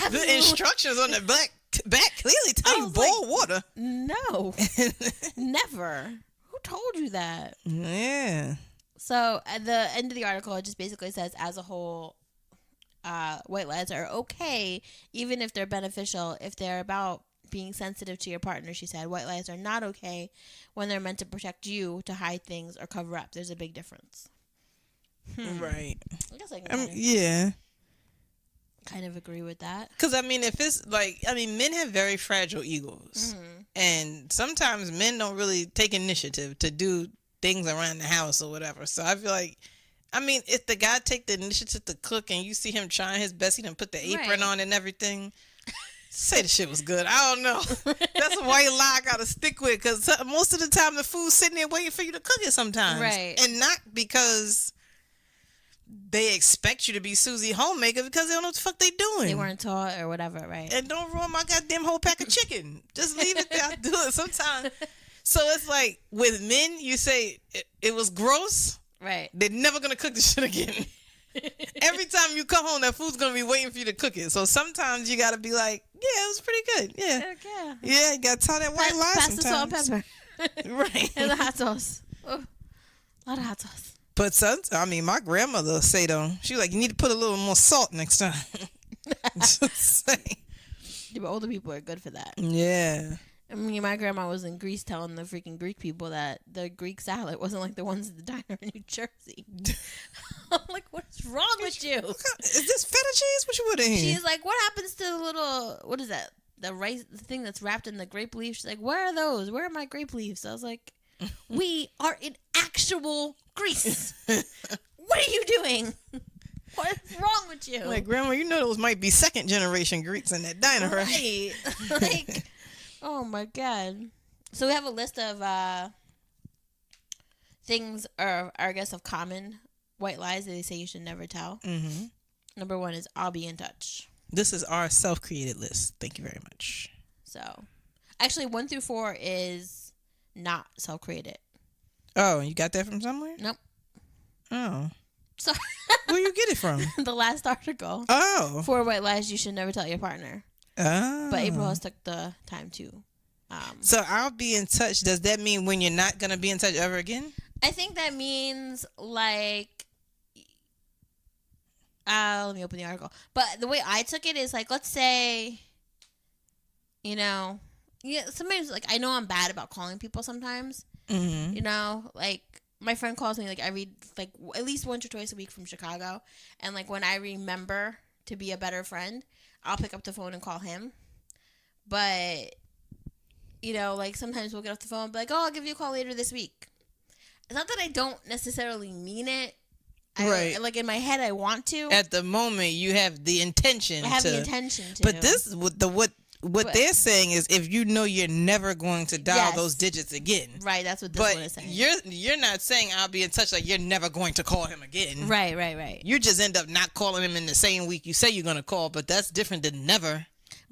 The instructions on the back clearly tell you boil water. No. Never. Who told you that? Yeah. So at the end of the article, it just basically says, as a whole, white lies are okay, even if they're beneficial, if they're about being sensitive to your partner. She said, white lies are not okay when they're meant to protect you, to hide things, or cover up. There's a big difference. Right. I guess I can kind of agree with that. Because, I mean, if it's like, I mean, men have very fragile egos. Mm-hmm. And sometimes men don't really take initiative to do things around the house or whatever. So I feel like, I mean, if the guy take the initiative to cook and you see him trying his best, he done put the apron on and everything, say the shit was good. I don't know. That's a white lie I got to stick with, because most of the time the food's sitting there waiting for you to cook it sometimes. Right. And not because they expect you to be Susie Homemaker, because they don't know what the fuck they doing. They weren't taught or whatever, right? And don't ruin my goddamn whole pack of chicken. Just leave it there. I do it sometimes. So it's like, with men, you say it was gross. Right. They're never going to cook the shit again. Every time you come home, that food's going to be waiting for you to cook it. So sometimes you got to be like, yeah, it was pretty good. Yeah. Okay. Yeah, you got to tell that white lie sometimes. sometimes. Pass the salt and pepper. Right. And the hot sauce. Oh, a lot of hot sauce. But I mean, my grandmother say though, she like, you need to put a little more salt next time. Just say. Yeah, but older people are good for that. Yeah. I mean, my grandma was in Greece telling the freaking Greek people that the Greek salad wasn't like the ones at the diner in New Jersey. I'm like, what's wrong with you? Is this feta cheese? What you put in here? She's like, what happens to the little, what is that? The rice, the thing that's wrapped in the grape leaf. She's like, where are those? Where are my grape leaves? I was like, we are in actual Greece. What are you doing? What is wrong with you? Like, Grandma, you know those might be second generation Greeks in that diner, right? Like, oh my God. So we have a list of things, or I guess of common white lies that they say you should never tell. Mm-hmm. Number 1 is, I'll be in touch. This is our self-created list. Thank you very much. So, actually, 1 through 4 is not self-created. Oh, you got that from somewhere? Nope. Oh. So Where you get it from? the last article. Oh. 4 white lies you should never tell your partner. Oh. But April has took the time to So I'll be in touch. Does that mean when you're not gonna be in touch ever again? I think that means like, let me open the article. But the way I took it is like, let's say, yeah, sometimes like I know I'm bad about calling people sometimes. Mm-hmm. Like my friend calls me like every like at least once or twice a week from Chicago, and like when I remember to be a better friend, I'll pick up the phone and call him. But like sometimes we'll get off the phone and be like, oh, I'll give you a call later this week. It's not that I don't necessarily mean it. Right. Like in my head, I want to. At the moment, you have the intention. I have the intention to. But this is what they're saying is if you know you're never going to dial those digits again. Right. That's what this one is saying. You're not saying I'll be in touch like you're never going to call him again. Right. You just end up not calling him in the same week you say you're going to call, but that's different than never.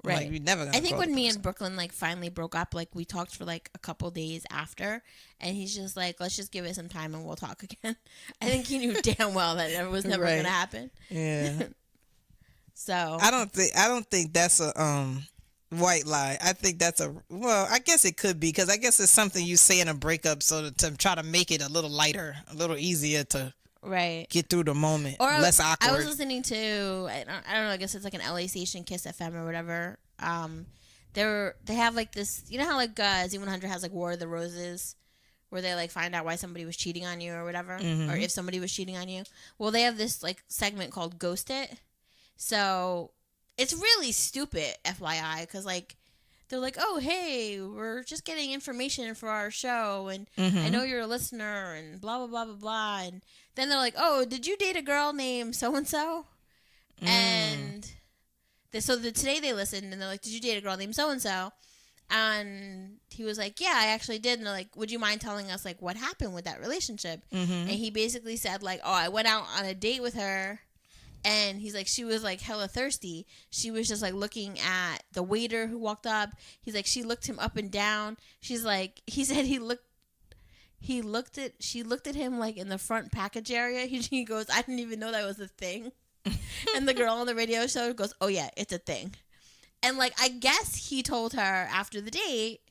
Right. Like, you're never gonna I think call when the me person. and Brooklyn like finally broke up, like we talked for like a couple days after, and he's just like, let's just give it some time and we'll talk again. I think he knew damn well that it was never gonna happen. Yeah. So I don't think that's a white lie. I think that's I guess it could be because I guess it's something you say in a breakup so to try to make it a little lighter, a little easier to get through the moment, or less awkward. I was listening to I don't know, I guess it's like an LA station, Kiss FM or whatever. They have like this, how like Z100 has like War of the Roses, where they like find out why somebody was cheating on you or whatever, or if somebody was cheating on you. Well, they have this like segment called Ghost It. So it's really stupid, FYI, because like they're like, oh hey, we're just getting information for our show, and I know you're a listener, and blah blah blah blah blah, and then they're like, oh, did you date a girl named so and so? And today they listened, and they're like, did you date a girl named so and so? And he was like, yeah, I actually did. And they're like, would you mind telling us like what happened with that relationship? And he basically said like, oh, I went out on a date with her. And he's like, she was like hella thirsty. She was just like looking at the waiter who walked up. He's like, she looked him up and down. She's like, he said she looked at him like in the front package area. He goes, I didn't even know that was a thing. And the girl on the radio show goes, oh yeah, it's a thing. And like, I guess he told her after the date,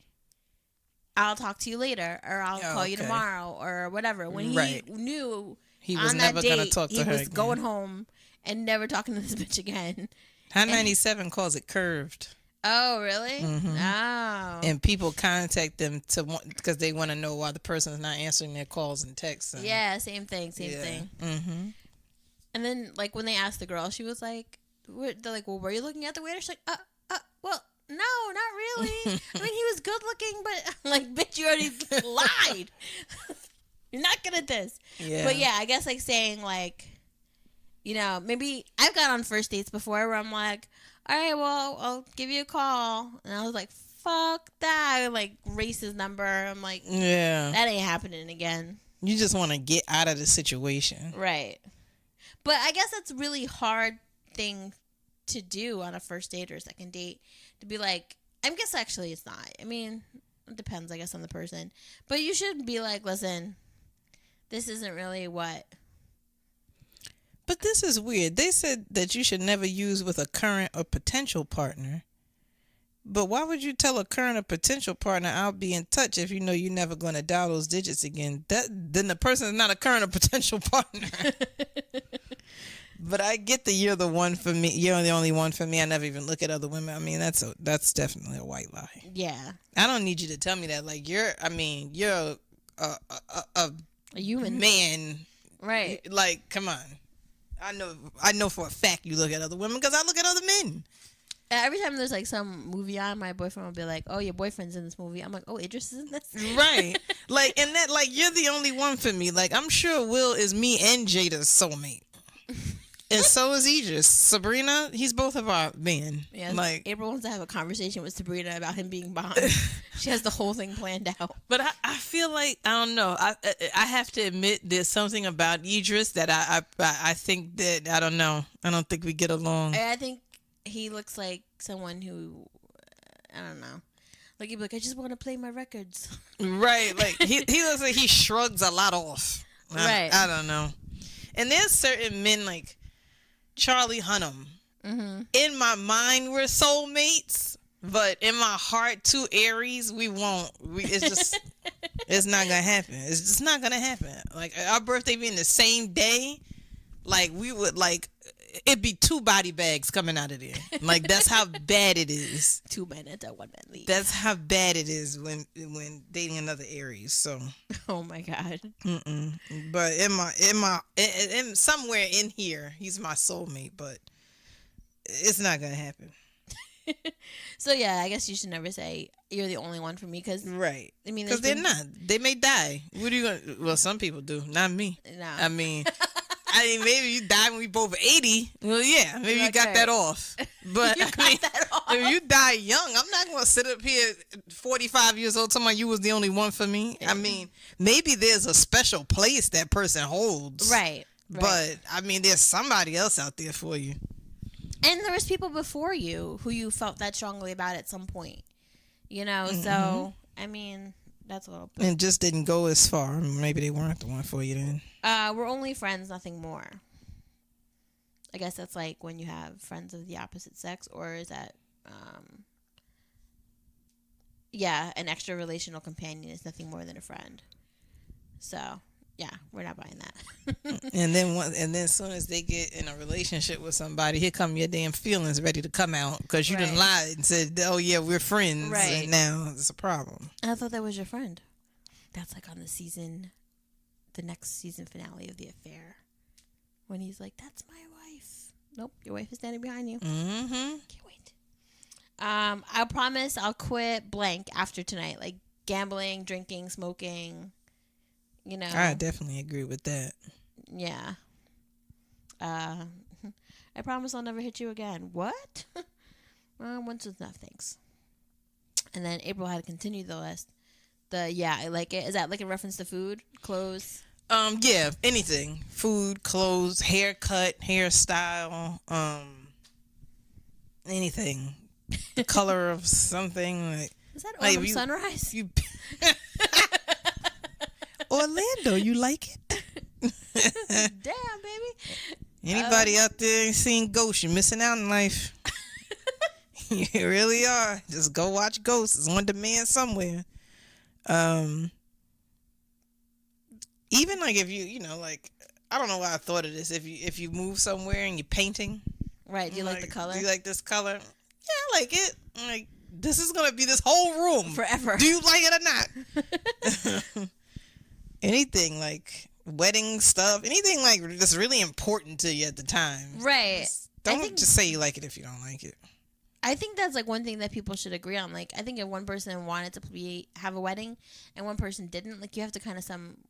I'll talk to you later, or I'll call you tomorrow, or whatever. When he knew he was never going to talk to her again. He was again. going home and never talking to this bitch again. High 97 calls it curved. Oh, really? Oh. And people contact them because they want to know why the person's not answering their calls and texts. And, yeah, same thing. Mm-hmm. And then, like, when they asked the girl, she was like, they're like, well, were you looking at the waiter? She's like, well, no, not really. I mean, he was good looking, but I'm like, bitch, you already lied. You're not good at this. Yeah. But yeah, I guess like saying like, maybe I've got on first dates before where I'm like, all right, well, I'll give you a call. And I was like, fuck that. I like race his number. I'm like, yeah, that ain't happening again. You just want to get out of the situation. Right. But I guess that's a really hard thing to do on a first date or a second date, to be like, I guess actually it's not. I mean, it depends, I guess, on the person. But you should be like, listen, this isn't really what. But this is weird. They said that you should never use with a current or potential partner. But why would you tell a current or potential partner, I'll be in touch, if you know you're never going to dial those digits again? Then the person is not a current or potential partner. But I get that you're the one for me. You're the only one for me. I never even look at other women. I mean, that's definitely a white lie. Yeah. I don't need you to tell me that. Like, you're a human man. Right. Like, come on. I know for a fact you look at other women because I look at other men. Every time there's like some movie on, my boyfriend will be like, oh, your boyfriend's in this movie. I'm like, oh, Idris is in this? Right. Like, and that, like, you're the only one for me. Like, I'm sure Will is me and Jada's soulmate. And so is Idris. Sabrina, he's both of our men. Yeah, like, April wants to have a conversation with Sabrina about him being Bond. She has the whole thing planned out. But I feel like, I don't know. I have to admit there's something about Idris that I think that, I don't know. I don't think we get along. I think he looks like someone who, I don't know. Like, he'd be like, I just want to play my records. Right. Like, he looks like he shrugs a lot off. Right. I don't know. And there's certain men like Charlie Hunnam. Mm-hmm. In my mind, we're soulmates. But in my heart, 2 Aries, we won't. It's just, it's not gonna happen. It's just not gonna happen. Like our birthday being the same day, like we would like. It'd be 2 body bags coming out of there. Like that's how bad it is. 2 men enter, 1 man leave. That's how bad it is when dating another Aries. So. Oh my God. But in somewhere in here, he's my soulmate. But it's not gonna happen. So yeah, I guess you should never say you're the only one for me, because Right. I mean, because they're not. They may die. What are you gonna? Well, some people do. Not me. No. I mean, maybe you die when we both 80. Well, yeah, maybe you got that off. But if you die young, I'm not gonna sit up here 45 years old talking about you was the only one for me. I mean, maybe there's a special place that person holds. Right. But I mean, there's somebody else out there for you. And there was people before you who you felt that strongly about at some point, you know. So I mean, that's a little bit. And just didn't go as far. Maybe they weren't the one for you then. We're only friends, nothing more. I guess that's like when you have friends of the opposite sex, or is that, an extra relational companion is nothing more than a friend. So yeah, we're not buying that. and then as soon as they get in a relationship with somebody, here come your damn feelings ready to come out because you done lied and said, "Oh yeah, we're friends," and now it's a problem. I thought that was your friend. That's like on the next season finale of The Affair, when he's like, "That's my wife." Nope, your wife is standing behind you. Can't wait. I promise I'll quit blank after tonight, like gambling, drinking, smoking. You know, I definitely agree with that. Yeah. I promise I'll never hit you again. What? Well, once was enough, thanks. And then April had to continue the list. I like it. Is that like a reference to food, clothes? Yeah, anything. Food, clothes, haircut, hairstyle, anything. The color of something. Like, is that Autumn Sunrise? Orlando, you like it? Damn, baby. Anybody out there ain't seen Ghost, you're missing out in life. You really are. Just go watch Ghost. It's on demand somewhere. Even like if you like, I don't know why I thought of this. If you move somewhere and you're painting. Right. Do you like the color? Do you like this color? Yeah, I like it. Like, this is going to be this whole room. Forever. Do you like it or not? Anything like wedding stuff, anything like that's really important to you at the time. Right. Don't just say you like it if you don't like it. I think that's like one thing that people should agree on. Like, I think if one person wanted to have a wedding and one person didn't, like, you have to kind of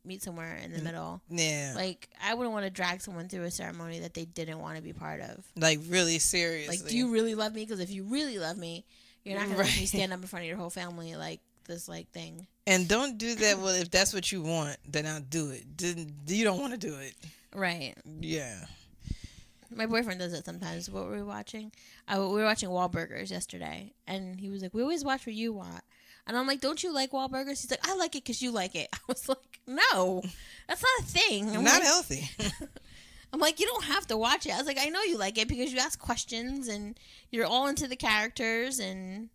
meet somewhere in the middle. Yeah. Like, I wouldn't want to drag someone through a ceremony that they didn't want to be part of. Like, really seriously. Like, do you really love me? Because if you really love me, you're not going to let me stand up in front of your whole family like this like thing. And don't do that. Well, if that's what you want, then I'll do it. You don't want to do it. Right. Yeah. My boyfriend does it sometimes. What were we watching? We were watching Wahlburgers yesterday. And he was like, we always watch what you want. And I'm like, don't you like Wahlburgers? He's like, I like it because you like it. I was like, no, that's not a thing. I'm not like, healthy. I'm like, you don't have to watch it. I was like, I know you like it because you ask questions and you're all into the characters and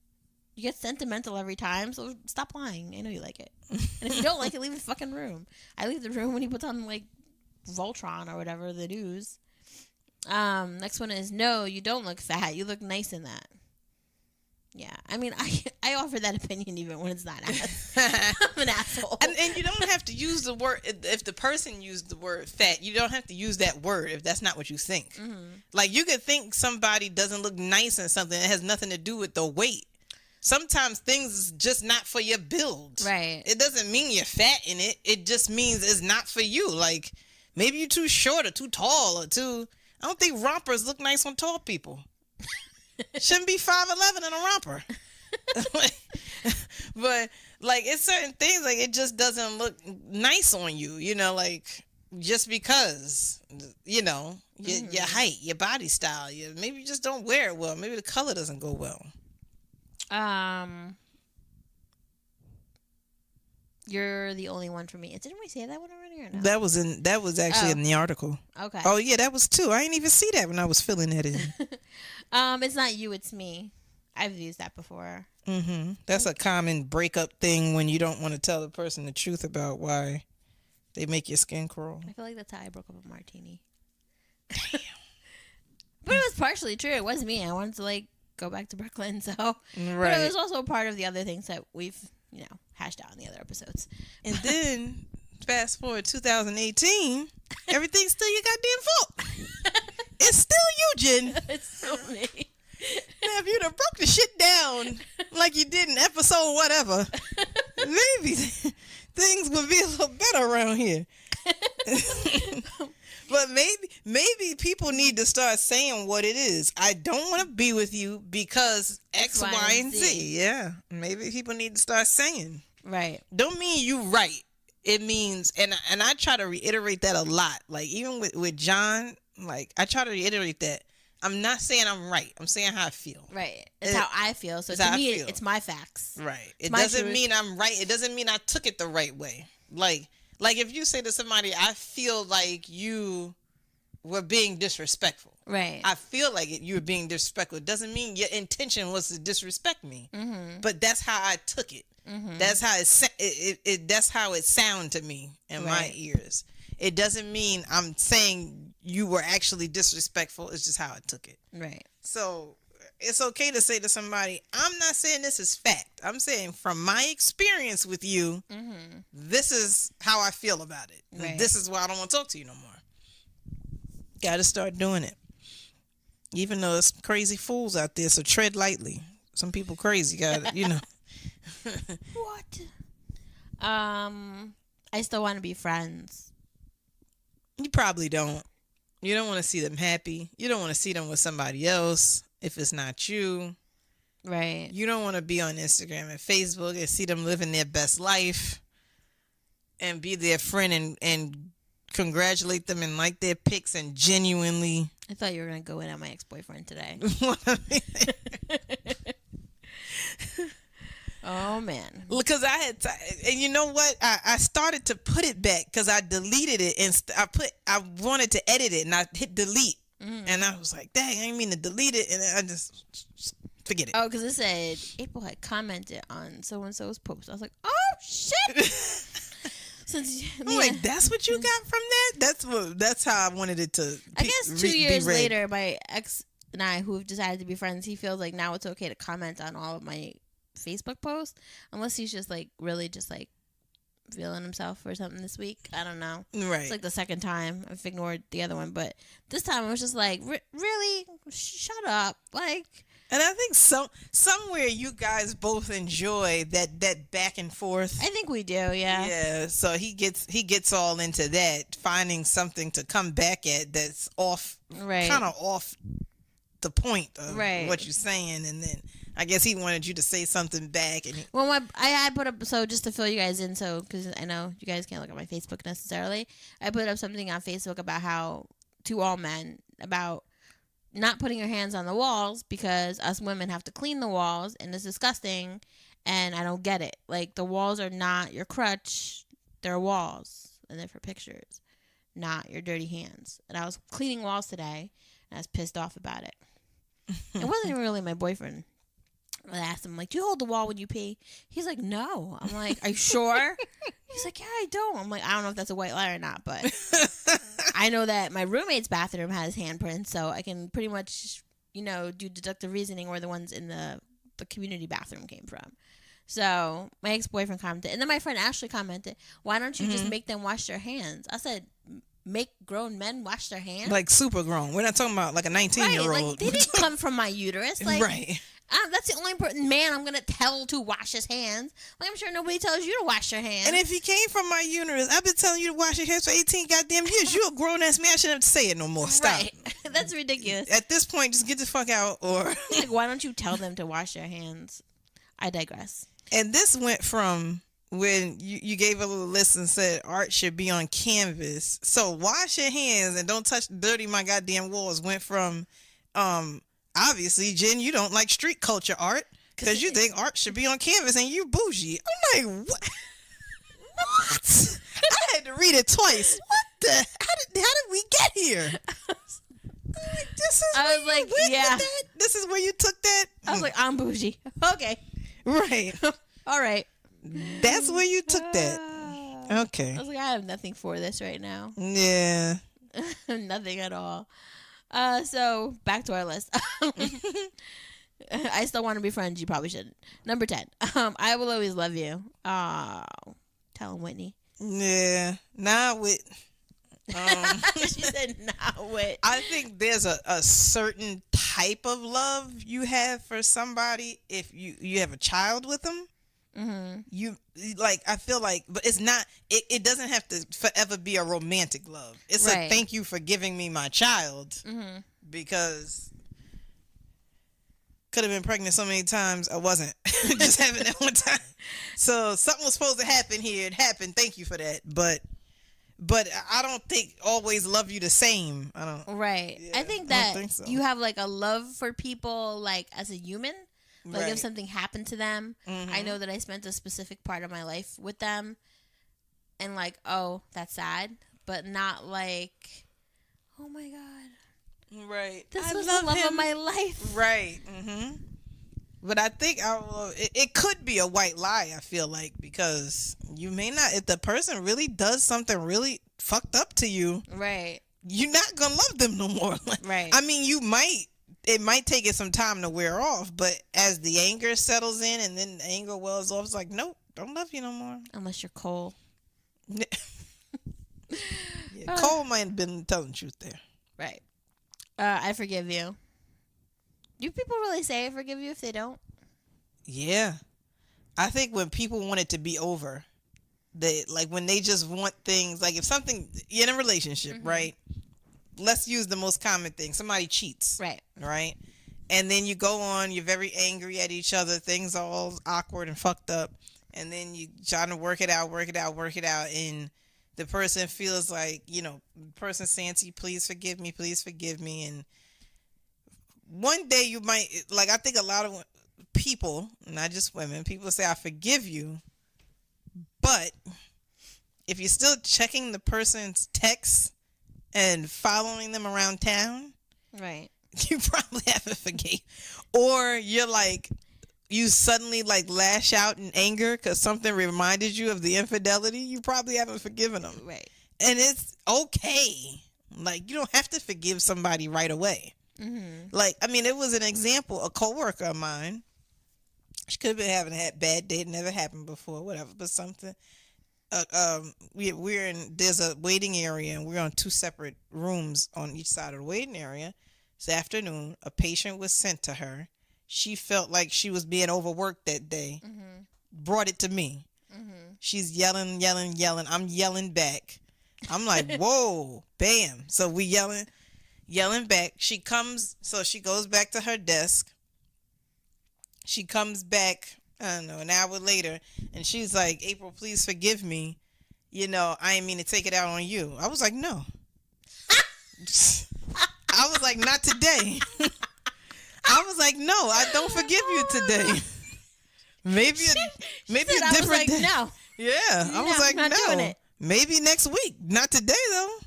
you get sentimental every time. So stop lying. I know you like it. And if you don't like it, leave the fucking room. I leave the room when he puts on like Voltron or whatever, the news. Next one is, no, you don't look fat. You look nice in that. Yeah, I mean, I offer that opinion even when it's not I'm an asshole. And you don't have to use the word, if the person used the word fat, you don't have to use that word if that's not what you think. Mm-hmm. Like, you could think somebody doesn't look nice in something that has nothing to do with the weight. Sometimes things is just not for your build. Right. It doesn't mean you're fat in it. It just means it's not for you. Like, maybe you're too short or too tall or too... I don't think rompers look nice on tall people. Shouldn't be 5'11" in a romper. But like, it's certain things, like, it just doesn't look nice on you, you know, like, just because, you know, your height, your body style, maybe you just don't wear it well. Maybe the color doesn't go well. You're the only one for me. Didn't we say that one already or no? That was actually in the article. Okay. Oh yeah, that was 2. I didn't even see that when I was filling that in. It's not you, it's me. I've used that before. That's a common breakup thing when you don't want to tell the person the truth about why they make your skin crawl. I feel like that's how I broke up with Martini. Damn. But it was partially true. It was me. I wanted to like go back to Brooklyn, so right. But it was also part of the other things that we've hashed out in the other episodes. And then fast forward 2018, everything's still your goddamn fault. It's still you, Jen. It's still me. Now, if you'd have broke the shit down like you did in episode whatever, maybe things would be a little better around here. But maybe people need to start saying what it is. I don't want to be with you because X, Y, and Z. Yeah. Maybe people need to start saying. Right. Don't mean you right. It means, and I try to reiterate that a lot. Like, even with John, like, I try to reiterate that. I'm not saying I'm right. I'm saying how I feel. Right. It's how I feel. So to me, it's my facts. Right. It doesn't mean I'm right. It doesn't mean I took it the right way. Like if you say to somebody, I feel like you were being disrespectful. Right. I feel like you were being disrespectful. It doesn't mean your intention was to disrespect me. But that's how I took it. That's how that's how it sounded to me in my ears. It doesn't mean I'm saying you were actually disrespectful. It's just how I took it. Right. So it's okay to say to somebody, I'm not saying this is fact. I'm saying from my experience with you, this is how I feel about it. Right. This is why I don't want to talk to you no more. Got to start doing it. Even though it's crazy fools out there, so tread lightly. Some people crazy, got What? I still want to be friends. You probably don't. You don't want to see them happy. You don't want to see them with somebody else if it's not you. Right. You don't want to be on Instagram and Facebook and see them living their best life and be their friend and congratulate them and like their pics and genuinely. I thought you were going to go in on my ex-boyfriend today. Oh, man. Because I had, and you know what? I started to put it back because I deleted it and I wanted to edit it and I hit delete. And I was like, dang, I didn't mean to delete it. And I just forget it. Oh, because it said April had commented on so-and-so's post. I was like, oh, shit. I'm like, that's what you got from that? That's how I wanted it to I guess 2 years later, my ex and I, who have decided to be friends, he feels like now it's okay to comment on all of my Facebook post, unless he's just like really just like feeling himself or something this week. I don't know. Right. It's like the second time I've ignored the other one, but this time I was just like, really? Shut up. Like. And I think somewhere you guys both enjoy that back and forth. I think we do, yeah. Yeah. So he gets all into that, finding something to come back at that's off, right, kind of off the point of what you're saying, and then I guess he wanted you to say something back. And I put up, so just to fill you guys in, so because I know you guys can't look at my Facebook necessarily, I put up something on Facebook about how, to all men, about not putting your hands on the walls because us women have to clean the walls and it's disgusting, and I don't get it. Like, the walls are not your crutch, they're walls, and they're for pictures, not your dirty hands. And I was cleaning walls today and I was pissed off about it. It wasn't even really my boyfriend. I asked him, like, do you hold the wall when you pee? He's like, no. I'm like, are you sure? He's like, yeah, I don't. I'm like, I don't know if that's a white lie or not, but I know that my roommate's bathroom has handprints, so I can pretty much, do deductive reasoning where the ones in the community bathroom came from. So my ex-boyfriend commented, and then my friend Ashley commented, why don't you just make them wash their hands? I said, make grown men wash their hands? Like super grown. We're not talking about like a 19-year-old. Right, like, they didn't come from my uterus. Like, right. That's the only man I'm going to tell to wash his hands. Like, I'm sure nobody tells you to wash your hands. And if he came from my uterus, I've been telling you to wash your hands for 18 goddamn years. You're a grown-ass man. I shouldn't have to say it no more. Stop. Right. That's ridiculous. At this point, just get the fuck out. Or like, why don't you tell them to wash their hands? I digress. And this went from when you gave a little list and said art should be on canvas. So wash your hands and don't touch dirty my goddamn walls went from obviously, Jen, you don't like street culture art because you think art should be on canvas and you bougie. I'm like, what? What? I had to read it twice. What the? How did we get here? Like, this is I was like, yeah. This is where you took that? I was like, I'm bougie. Okay. Right. All right. That's where you took that. Okay. I was like, I have nothing for this right now. Yeah. Nothing at all. So back to our list. I still want to be friends. You probably shouldn't. Number 10. I will always love you. Oh, tell him, Whitney. Yeah. Not with. She said not with. I think there's a certain type of love you have for somebody if you have a child with them. Mm-hmm. You like, I feel like, but it's not. It doesn't have to forever be a romantic love. It's Right. a thank you for giving me my child, Mm-hmm. because could have been pregnant so many times I wasn't. Just having that one time. So something was supposed to happen here. It happened. Thank you for that. But I don't think always love you the same. I don't. Right. Yeah, I think I that don't think so. you have like a love for people, like as a human. Like Right. if something happened to them, Mhm. I know that I spent a specific part of my life with them, and like, oh, that's sad, but not like, oh my god, Right. this I was love the love him. of my life. Right. But I think it could be a white lie, I feel like, because you may not, if the person really does something really fucked up to you, Right. you're not going to love them no more. Right. I mean, it might take it some time to wear off, but as the anger settles in and then the anger wells off, it's like, nope, don't love you no more. Unless you're Cole. Yeah, Cole might have been telling the truth there. Right. I forgive you. Do people really say I forgive you if they don't? Yeah. I think when people want it to be over, when they just want things, like if something, you're in a relationship, right? Let's use the most common thing. Somebody cheats. Right. Right? And then you go on, you're very angry at each other. Things are all awkward and fucked up. And then you trying to work it out. And the person feels like, person saying to you, please forgive me. And one day you might, like, I think a lot of people, not just women, people say, I forgive you. But if you're still checking the person's texts and following them around town, Right. you probably haven't forgave. Or you're like, you suddenly like lash out in anger because something reminded you of the infidelity, you probably haven't forgiven them. Right. And it's okay. Like, you don't have to forgive somebody right away. Mm-hmm. Like, I mean, it was an example, a coworker of mine. She could have been having a bad day. It never happened before, whatever, but something. There's a waiting area, and we're on two separate rooms on each side of the waiting area. This afternoon, a patient was sent to her. She felt like she was being overworked that day. Mm-hmm. Brought it to me. Mm-hmm. She's yelling. I'm yelling back. I'm like, whoa, bam. So we yelling back. She goes back to her desk. She comes back, I don't know, an hour later, and she's like, April, please forgive me. I didn't mean to take it out on you. I was like, no. I was like, not today. I was like, no, I don't forgive you today. Maybe a different day. No. Yeah, I was like, not doing no. it. Maybe next week. Not today, though.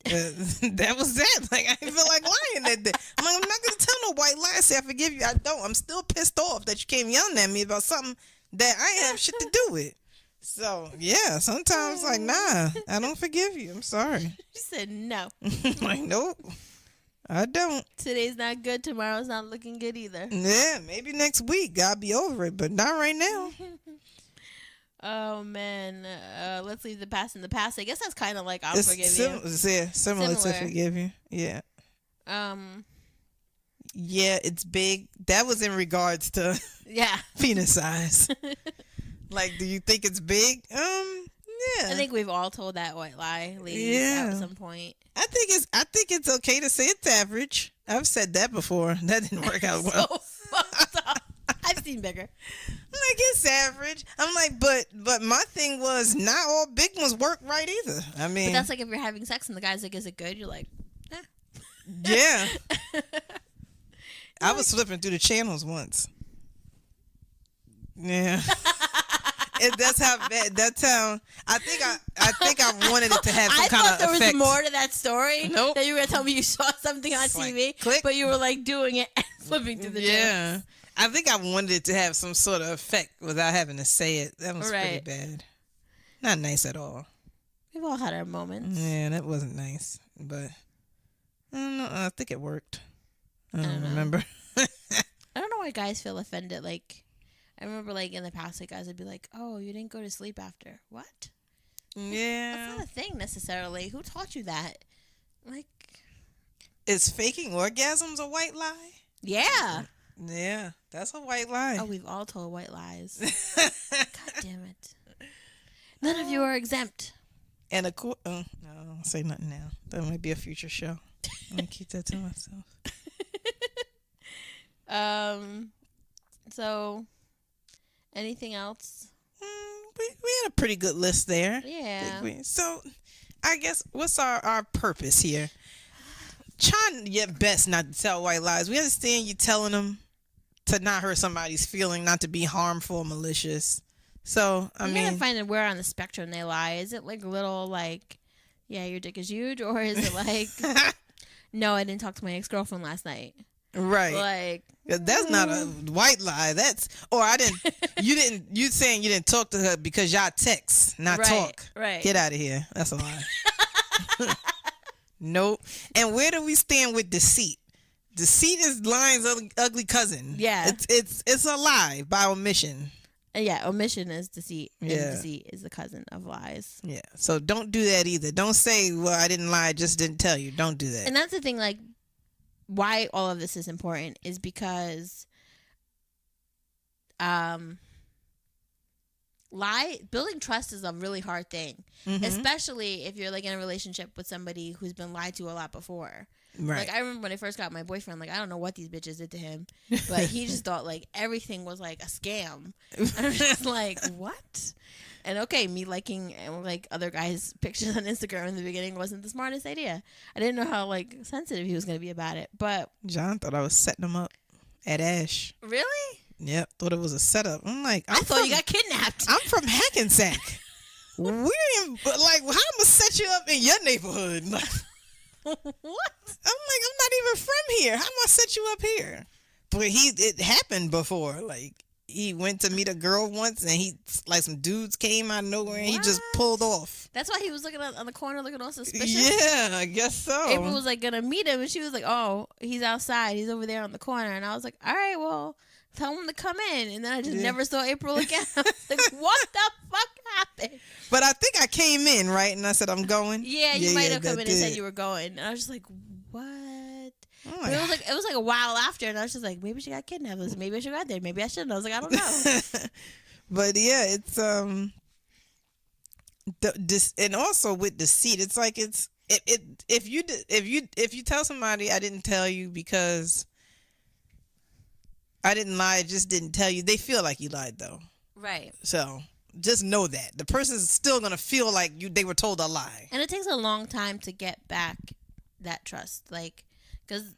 That was that. Like, I didn't feel like lying that day. I'm like, I'm not going to tell no white lie. Say I forgive you. I don't. I'm still pissed off that you came yelling at me about something that I ain't have shit to do with. So, yeah, sometimes, like, nah, I don't forgive you. I'm sorry. She said no. Like, nope, I don't. Today's not good. Tomorrow's not looking good either. Yeah, maybe next week I'll be over it, but not right now. Oh, man. Let's leave the past in the past. I guess that's kind of like I'll It's forgive you. similar to forgive you. Yeah. Yeah, it's big. That was in regards to Yeah. penis size. Like, do you think it's big? Yeah. I think we've all told that white lie, ladies, at some point. I think it's okay to say it's average. I've said that before. That didn't work out well. So fucked up. I've seen bigger. Like, it's average. I'm like, but my thing was not all big ones work right either. I mean, But that's like if you're having sex and the guy's like, is it good? You're like, yeah. I was flipping through the channels once. Yeah. That's how bad. That's how. I think I wanted it to have some kind of effect. I thought there was more to that story. Nope. That you were gonna tell me you saw something on It's like, TV, click. but you were like doing it and flipping through the channels. I think I wanted it to have some sort of effect without having to say it. That was pretty bad. Not nice at all. We've all had our moments. Yeah, that wasn't nice. But I don't know. I think it worked. I don't remember. I don't know why guys feel offended. Like, I remember, like, in the past, like, guys would be like, oh, you didn't go to sleep after. What? Yeah. That's not a thing, necessarily. Who taught you that? Like... Is faking orgasms a white lie? Yeah. Yeah, that's a white lie. Oh, we've all told white lies. God damn it. None of you are exempt. And of course, no, I don't say nothing now. That might be a future show. I'm going to keep that to myself. So, anything else? We had a pretty good list there. Yeah. So, I guess, what's our purpose here? Trying your best not to tell white lies. We understand you telling them to not hurt somebody's feeling, not to be harmful or malicious. So, I mean... You gotta find where on the spectrum they lie. Is it like little, like, yeah, your dick is huge? Or is it like, no, I didn't talk to my ex-girlfriend last night? Right. Like... That's not a white lie. That's... Or I didn't... You saying you didn't talk to her because y'all text, not talk. Right. Get out of here. That's a lie. Nope. And where do we stand with deceit? Deceit is lying's ugly cousin. Yeah. It's a lie by omission. Yeah, omission is deceit. Yeah. And deceit is the cousin of lies. Yeah. So don't do that either. Don't say, well, I didn't lie, I just didn't tell you. Don't do that. And that's the thing, like, why all of this is important is because building trust is a really hard thing, especially if you're like in a relationship with somebody who's been lied to a lot before. Right. Like, I remember when I first got my boyfriend, like, I don't know what these bitches did to him, but he just thought like everything was like a scam. And I was just like, what? And okay, me liking like other guys' pictures on Instagram in the beginning wasn't the smartest idea. I didn't know how like sensitive he was going to be about it, but John thought I was setting him up at Ash. Really? Yep, thought it was a setup. I'm like, I thought you got kidnapped. I'm from Hackensack. But like, how am I gonna set you up in your neighborhood? Like, what? I'm like, I'm not even from here. How am I set you up here? But it happened before. Like, he went to meet a girl once, and some dudes came out of nowhere, and he just pulled off. That's why he was looking on the corner, looking all suspicious. Yeah, I guess so. April was like gonna meet him, and she was like, "Oh, he's outside. He's over there on the corner." And I was like, "All right, well, tell him to come in." And then I just never saw April again. I was like, "What the fuck happened?" But I think I came in right, and I said, "I'm going." Yeah, you might have come in and said you were going, and I was just like, "What?" But it was like a while after, and I was just like, maybe she got kidnapped. I was like, maybe I should have got there. Maybe I shouldn't. I was like, I don't know. But yeah, it's and also with deceit, it's like if you tell somebody I didn't tell you because I didn't lie, I just didn't tell you, they feel like you lied though. Right. So just know that the person's still gonna feel like they were told a lie. And it takes a long time to get back that trust, like. Because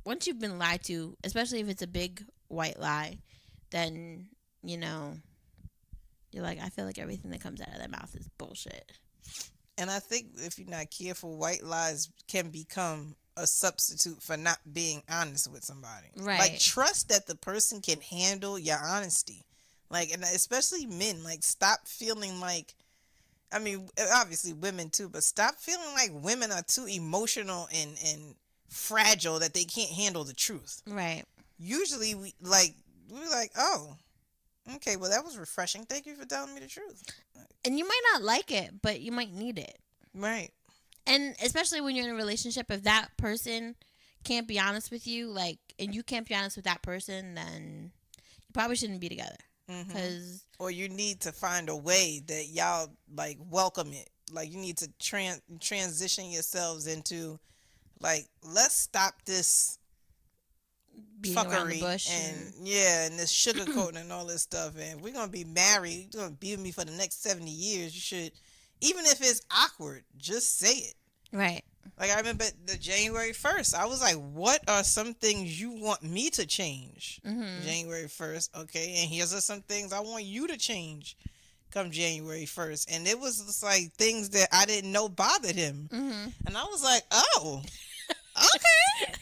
once you've been lied to, especially if it's a big white lie, then, you're like, I feel like everything that comes out of their mouth is bullshit. And I think if you're not careful, white lies can become a substitute for not being honest with somebody. Right. Like, trust that the person can handle your honesty. Like, and especially men, like, stop feeling like, I mean, obviously women too, but stop feeling like women are too emotional and fragile that they can't handle the truth. Right. Usually we're like, oh, okay, well, that was refreshing. Thank you for telling me the truth. And you might not like it, but you might need it. Right. And especially when you're in a relationship, if that person can't be honest with you, like, and you can't be honest with that person, then you probably shouldn't be together. Or you need to find a way that y'all like welcome it. Like, you need to transition yourselves into, like, let's stop this beating fuckery around the bush and this sugarcoating and all this stuff. And we're gonna be married. You're gonna be with me for the next 70 years. You should, even if it's awkward, just say it. Right. Like, I remember the January 1st, I was like, what are some things you want me to change? January 1st, okay, and here's are some things I want you to change come January 1st. And it was just like things that I didn't know bothered him. And I was like, oh, okay.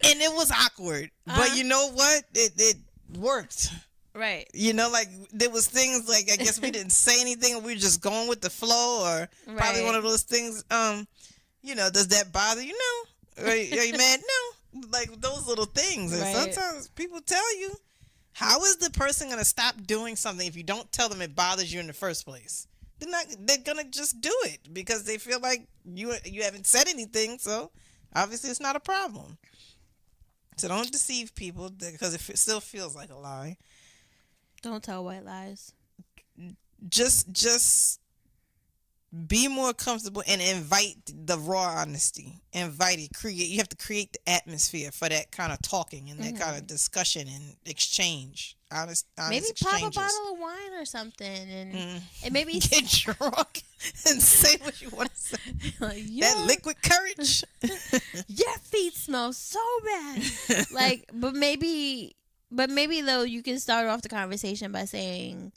And it was awkward. But you know what? It worked. Right. You know, like there was things like I guess we didn't say anything, or we were just going with the flow, or probably one of those things. You know, does that bother you? No. Are you mad? No. Like those little things. And sometimes people tell you, how is the person gonna stop doing something if you don't tell them it bothers you in the first place? They're gonna just do it because they feel like you haven't said anything, so obviously it's not a problem. So don't deceive people because it still feels like a lie. Don't tell white lies. Just be more comfortable and invite the raw honesty. Invite it. Create. You have to create the atmosphere for that kind of talking and that kind of discussion and exchange. Honest maybe exchanges. Pop a bottle of wine or something, and maybe get drunk and say what you want to say. Like, that liquid courage. Your feet smell so bad. Like, but maybe though you can start off the conversation by saying,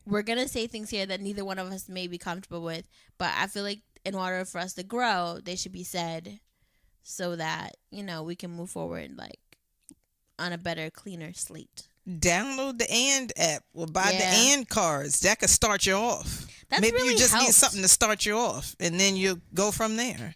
we're gonna say things here that neither one of us may be comfortable with, but I feel like in order for us to grow, they should be said so that, you know, we can move forward like on a better, cleaner slate. Download the AND app or buy the AND cards. That could start you off. Maybe really you just need something to start you off, and then you go from there.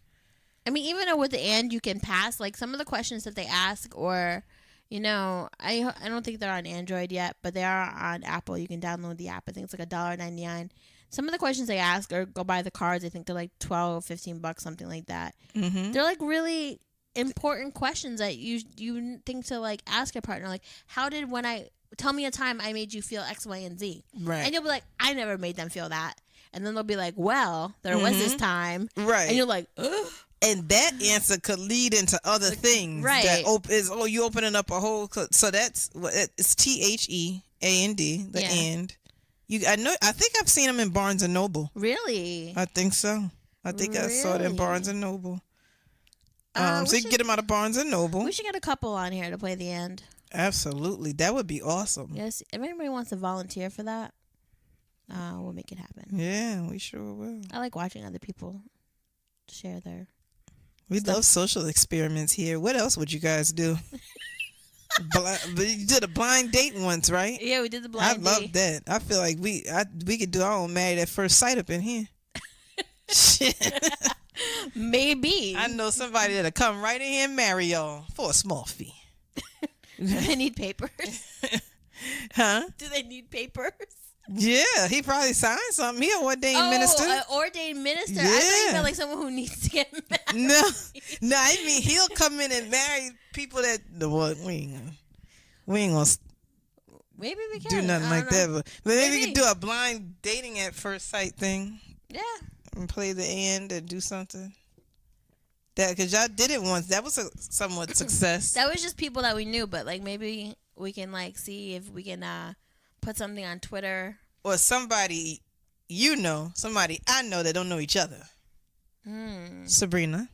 I mean, even though with the AND you can pass, like some of the questions that they ask, or, you know, I don't think they're on Android yet, but they are on Apple. You can download the app. I think it's like $1.99. Some of the questions they ask or go buy the cards. I think they're like $12-15, something like that. Mm-hmm. They're like really important questions that you think to like ask your partner, like, tell me a time I made you feel X, Y, and Z, right? And you'll be like, I never made them feel that, and then they'll be like, well, there was this time, right? And you're like, ugh. And that answer could lead into other things, right? That you opening up a whole. So that's it's THEAND, the AND. I think I've seen them in Barnes and Noble. Really? I think so. I think I saw it in Barnes and Noble. So you can get them out of Barnes and Noble. We should get a couple on here to play the AND. Absolutely. That would be awesome. Yes. If anybody wants to volunteer for that, we'll make it happen. Yeah, we sure will. I like watching other people share their We love social experiments here. What else would you guys do? You did a blind date once, right? Yeah, we did the blind date. I love that. I feel like we could do our own Married at First Sight up in here. Shit. Maybe. I know somebody that'll come right in here and marry y'all for a small fee. Do they need papers? Huh? Do they need papers? Yeah, he probably signed something. He an ordained minister. An ordained minister? Yeah. I thought you meant like someone who needs to get married. No, I mean he'll come in and marry people that we ain't gonna maybe we can do nothing like that. But maybe we could do a blind dating at first sight thing. Yeah. And play the AND and do something. That because y'all did it once. That was a somewhat success. That was just people that we knew, but like maybe we can like see if we can put something on Twitter. Or somebody somebody I know that don't know each other. Sabrina.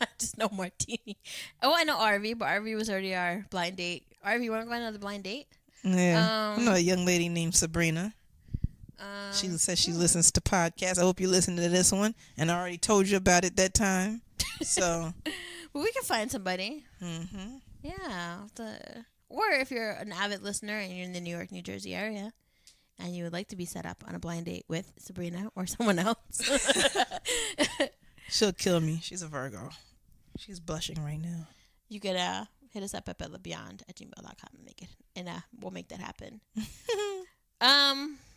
I just know Martini. Oh, I know RV, but RV was already our blind date. RV, you want to go on another blind date? Yeah. I know a young lady named Sabrina. She says she listens to podcasts. I hope you listen to this one. And I already told you about it that time. So. Well, we can find somebody. Mm-hmm. Yeah. Or if you're an avid listener and you're in the New York, New Jersey area, and you would like to be set up on a blind date with Sabrina or someone else. She'll kill me. She's a Virgo. She's blushing right now. You could hit us up at bellabeyond@gmail.com and make it, and we'll make that happen.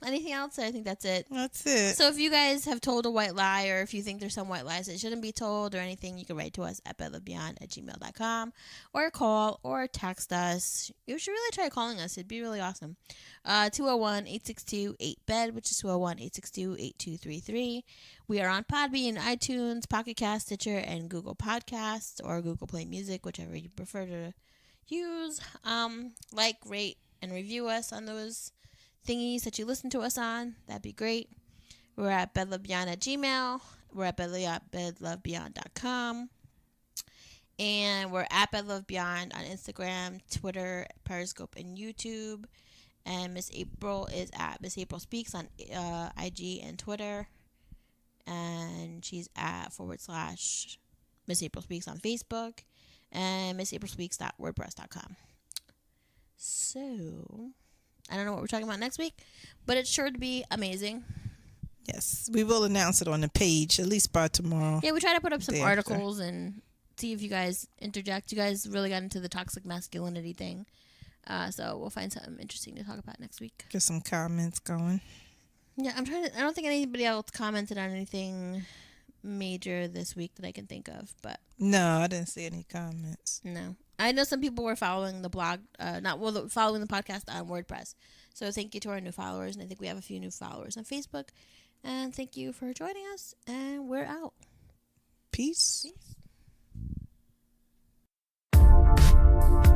Anything else? I think that's it. That's it. So if you guys have told a white lie, or if you think there's some white lies that shouldn't be told or anything, you can write to us at bellabeyond@gmail.com or call or text us. You should really try calling us. It'd be really awesome. 201-862-8-BED, which is 201-862-8233. We are on Podbean, iTunes, Pocket Cast, Stitcher, and Google Podcasts or Google Play Music, whichever you prefer to use. Like, rate, and review us on those thingies that you listen to us on. That'd be great. We're at bedlovebeyond@gmail. We're at bedlovebeyond.com. And we're at bedlovebeyond on Instagram, Twitter, Periscope, and YouTube. And Miss April is at Miss April Speaks on IG and Twitter. And she's at / Miss April Speaks on Facebook, and missaprilspeaks.wordpress.com. So, I don't know what we're talking about next week, but it's sure to be amazing. Yes, we will announce it on the page at least by tomorrow. Yeah, we try to put up some articles and see if you guys interject. You guys really got into the toxic masculinity thing. So we'll find something interesting to talk about next week. Get some comments going. Yeah, I don't think anybody else commented on anything major this week that I can think of, but no, I didn't see any comments. No, I know some people were following the blog, following the podcast on WordPress. So thank you to our new followers, and I think we have a few new followers on Facebook. And thank you for joining us, and we're out. Peace. Peace.